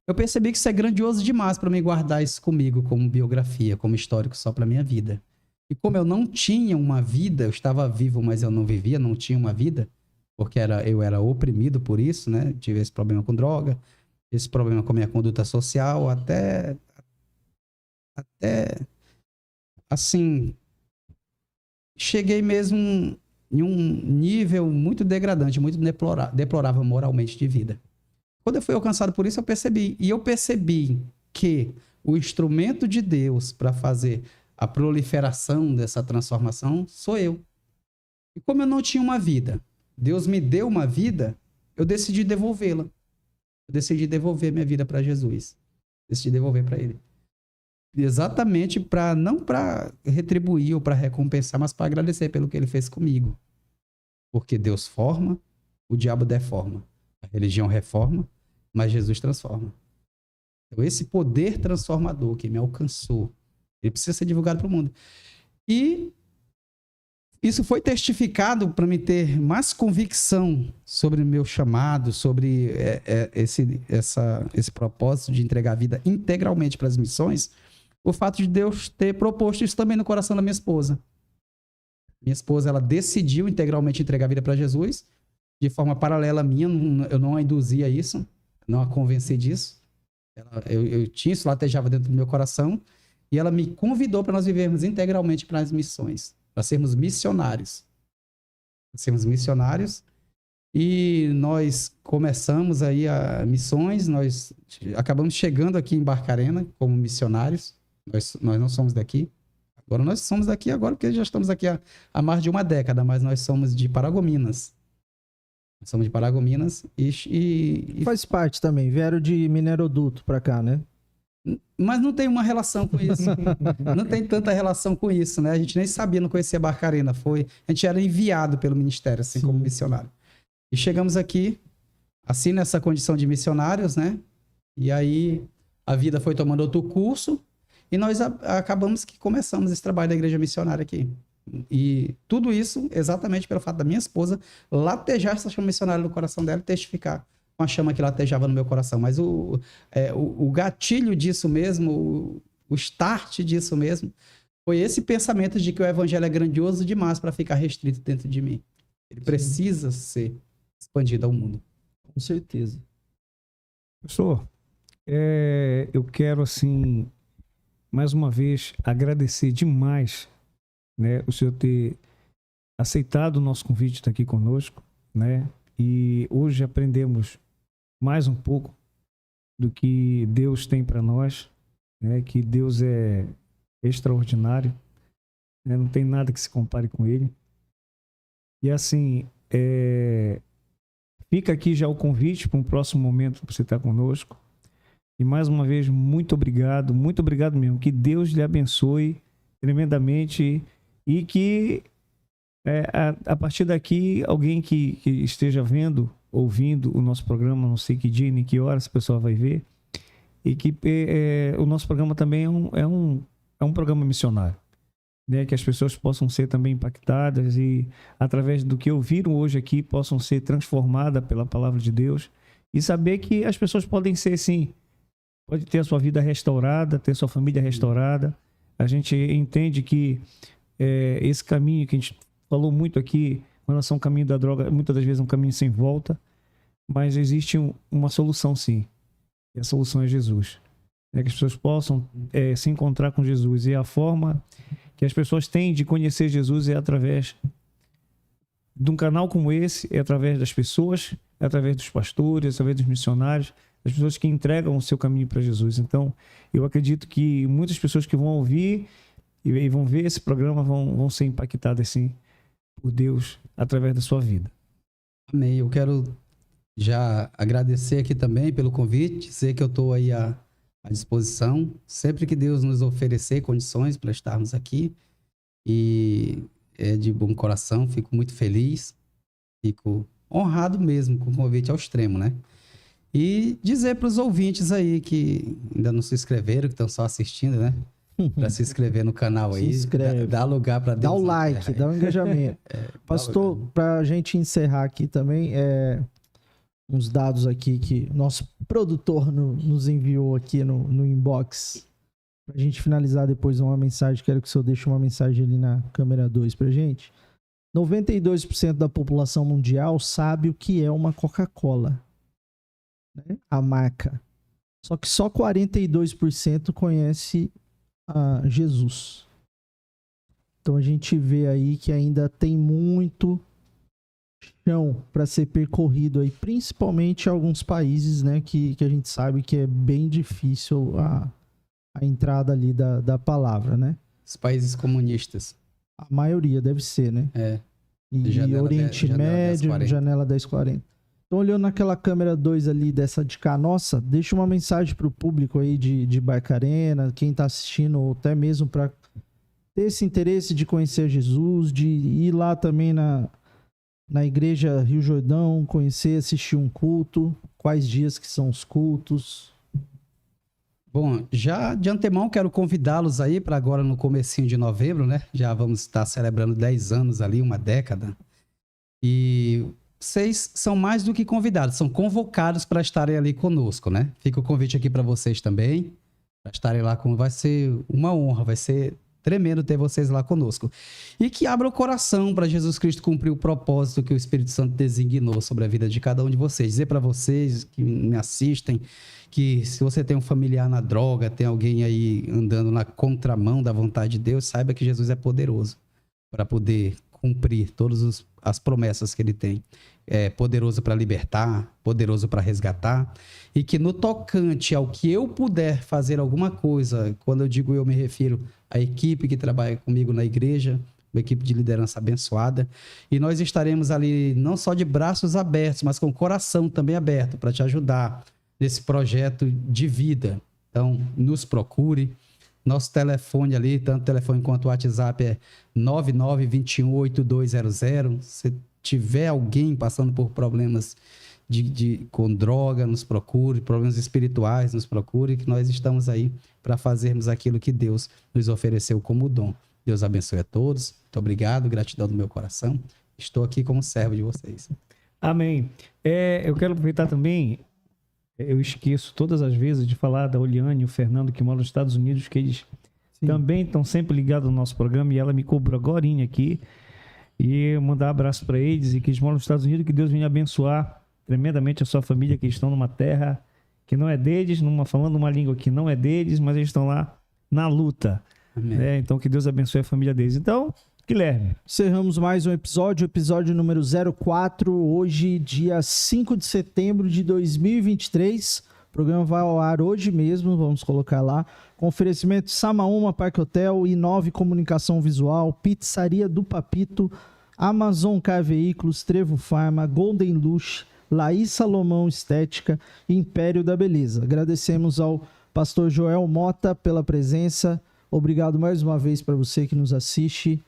Eu percebi que isso é grandioso demais para me guardar isso comigo como biografia, como histórico só para minha vida. E como eu não tinha uma vida, eu estava vivo, mas eu não vivia, não tinha uma vida, porque eu era oprimido por isso, né? Tive esse problema com droga, esse problema com a minha conduta social, até assim, cheguei mesmo em um nível muito degradante, muito deplorável moralmente de vida. Quando eu fui alcançado por isso, eu percebi que o instrumento de Deus para fazer a proliferação dessa transformação sou eu. E como eu não tinha uma vida, Deus me deu uma vida, eu decidi devolvê-la. Eu decidi devolver minha vida para Jesus. Decidi devolver para Ele. Exatamente não para retribuir ou para recompensar, mas para agradecer pelo que Ele fez comigo. Porque Deus forma, o diabo deforma. A religião reforma, mas Jesus transforma. Então, esse poder transformador que me alcançou, ele precisa ser divulgado para o mundo. E isso foi testificado para me ter mais convicção sobre o meu chamado, sobre esse propósito de entregar a vida integralmente para as missões, o fato de Deus ter proposto isso também no coração da minha esposa. Minha esposa, ela decidiu integralmente entregar a vida para Jesus, de forma paralela à minha, eu não a induzia a isso, não a convenci disso. Eu tinha isso, latejava dentro do meu coração, e ela me convidou para nós vivermos integralmente para as missões, para sermos missionários. E nós começamos aí a missões, nós acabamos chegando aqui em Barcarena como missionários. Nós não somos daqui. Agora nós somos daqui agora porque já estamos aqui há mais de 1 década, mas nós somos de Paragominas. Somos de Paragominas e faz parte também, vieram de Mineroduto para cá, né? Mas não tem uma relação com isso. Não tem tanta relação com isso, né? A gente nem sabia, não conhecia Barcarena. A gente era enviado pelo ministério, assim, como missionário. E chegamos aqui, assim, nessa condição de missionários, né? E aí a vida foi tomando outro curso e nós acabamos que começamos esse trabalho da igreja missionária aqui. E tudo isso exatamente pelo fato da minha esposa latejar essa chama missionária no coração dela e testificar com a chama que latejava no meu coração. Mas o gatilho disso mesmo, o start disso mesmo, foi esse pensamento de que o evangelho é grandioso demais para ficar restrito dentro de mim. Ele precisa ser expandido ao mundo. Com certeza. Pastor, eu quero, assim, mais uma vez, agradecer demais, né, o senhor ter aceitado o nosso convite de estar aqui conosco, né? E hoje aprendemos mais um pouco do que Deus tem para nós, né? Que Deus é extraordinário, né? Não tem nada que se compare com Ele. E assim, fica aqui já o convite para um próximo momento para você estar conosco. E mais uma vez, muito obrigado mesmo. Que Deus lhe abençoe tremendamente e que a partir daqui, alguém que esteja vendo, ouvindo o nosso programa, não sei que dia nem que hora essa pessoa vai ver, e que o nosso programa também é um programa missionário, né? Que as pessoas possam ser também impactadas e, através do que ouviram hoje aqui, possam ser transformadas pela palavra de Deus e saber que as pessoas podem ser, sim, pode ter a sua vida restaurada, ter sua família restaurada. A gente entende que esse caminho que a gente falou muito aqui, com relação ao caminho da droga, muitas das vezes é um caminho sem volta, mas existe uma solução, sim. E a solução é Jesus. Que as pessoas possam se encontrar com Jesus. E a forma que as pessoas têm de conhecer Jesus é através de um canal como esse, é através das pessoas, é através dos pastores, é através dos missionários, as pessoas que entregam o seu caminho para Jesus. Então, eu acredito que muitas pessoas que vão ouvir e vão ver esse programa vão ser impactadas, sim, por Deus através da sua vida. Amém. Eu quero já agradecer aqui também pelo convite, dizer que eu estou aí à disposição, sempre que Deus nos oferecer condições para estarmos aqui, e é de bom coração, fico muito feliz, fico honrado mesmo com o convite ao extremo, né? E dizer para os ouvintes aí que ainda não se inscreveram, que estão só assistindo, né? Para se inscrever no canal aí, dá lugar para Deus. Dá o like, dá o engajamento. Pastor, para a gente encerrar aqui também, uns dados aqui que nosso produtor nos enviou aqui no inbox. Para a gente finalizar depois uma mensagem, quero que o senhor deixe uma mensagem ali na câmera 2 para a gente. 92% da população mundial sabe o que é uma Coca-Cola, né? A marca. Só que só 42% conhece a Jesus. Então a gente vê aí que ainda tem muito chão para ser percorrido aí, principalmente em alguns países, né, que a gente sabe que é bem difícil a entrada ali da palavra, né? Os países comunistas. A maioria deve ser, né? E Oriente Médio, janela 1040. Então, olhando naquela câmera 2 ali dessa de cá, nossa, deixa uma mensagem para o público aí de Barcarena, quem está assistindo, ou até mesmo para ter esse interesse de conhecer Jesus, de ir lá também na igreja Rio Jordão, conhecer, assistir um culto, quais dias que são os cultos. Bom, já de antemão quero convidá-los aí para agora no comecinho de novembro, né? Já vamos estar celebrando 10 anos ali, uma década. E vocês são mais do que convidados, são convocados para estarem ali conosco, né? Fica o convite aqui para vocês também, para estarem lá com. Vai ser uma honra, vai ser tremendo ter vocês lá conosco. E que abra o coração para Jesus Cristo cumprir o propósito que o Espírito Santo designou sobre a vida de cada um de vocês. Dizer para vocês que me assistem que se você tem um familiar na droga, tem alguém aí andando na contramão da vontade de Deus, saiba que Jesus é poderoso para poder cumprir todas as promessas que ele tem. É poderoso para libertar, poderoso para resgatar, e que no tocante ao que eu puder fazer alguma coisa, quando eu digo eu me refiro à equipe que trabalha comigo na igreja, uma equipe de liderança abençoada, e nós estaremos ali não só de braços abertos, mas com o coração também aberto para te ajudar nesse projeto de vida. Então, nos procure. Nosso telefone ali, tanto o telefone quanto o WhatsApp é 99218200. Você tiver alguém passando por problemas com droga, nos procure, problemas espirituais, nos procure, que nós estamos aí para fazermos aquilo que Deus nos ofereceu como dom. Deus abençoe a todos. Muito obrigado, gratidão do meu coração. Estou aqui como servo de vocês. Amém. Eu quero aproveitar também, eu esqueço todas as vezes de falar da Oliane e o Fernando, que moram nos Estados Unidos, que eles também estão sempre ligados no nosso programa, e ela me cobrou agorinha aqui, e eu mandar um abraço para eles, e que eles moram nos Estados Unidos, que Deus venha abençoar tremendamente a sua família, que estão numa terra que não é deles, falando uma língua que não é deles, mas eles estão lá na luta. Então que Deus abençoe a família deles. Então, Guilherme. Encerramos mais um episódio número 04, hoje, dia 5 de setembro de 2023. O programa vai ao ar hoje mesmo, vamos colocar lá. Com oferecimento Samaúma Parque Hotel, I9 Comunicação Visual, Pizzaria do Papito, Amazon Car Veículos, Trevo Pharma, Golden Lush, Laís Salomão Estética, Império da Beleza. Agradecemos ao pastor Joel Mota pela presença. Obrigado mais uma vez para você que nos assiste.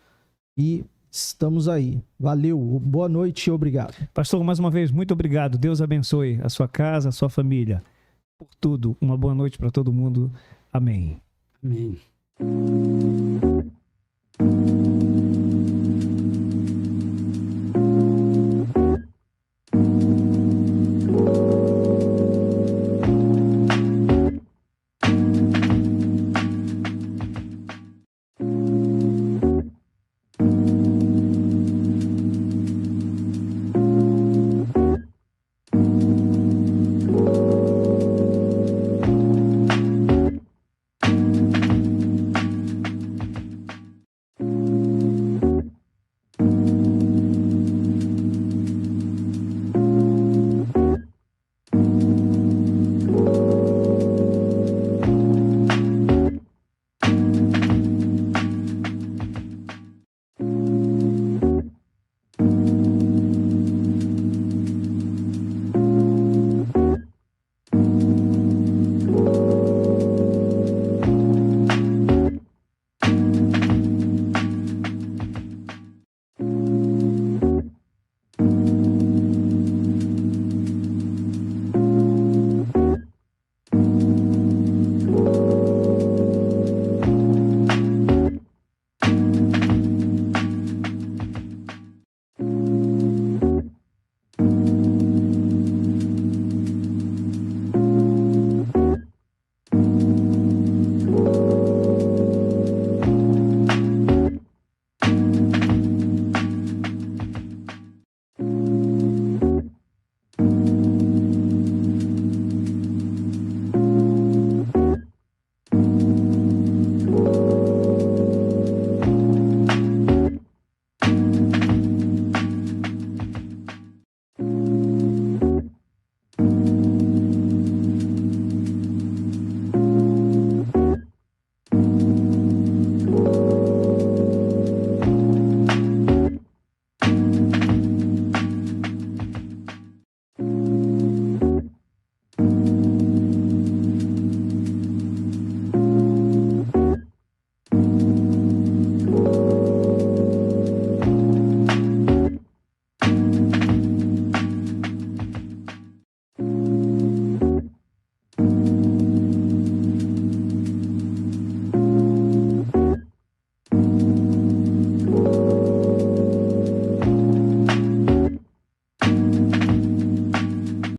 E estamos aí. Valeu, boa noite e obrigado. Pastor, mais uma vez, muito obrigado. Deus abençoe a sua casa, a sua família. Por tudo, uma boa noite para todo mundo. Amém. Amém.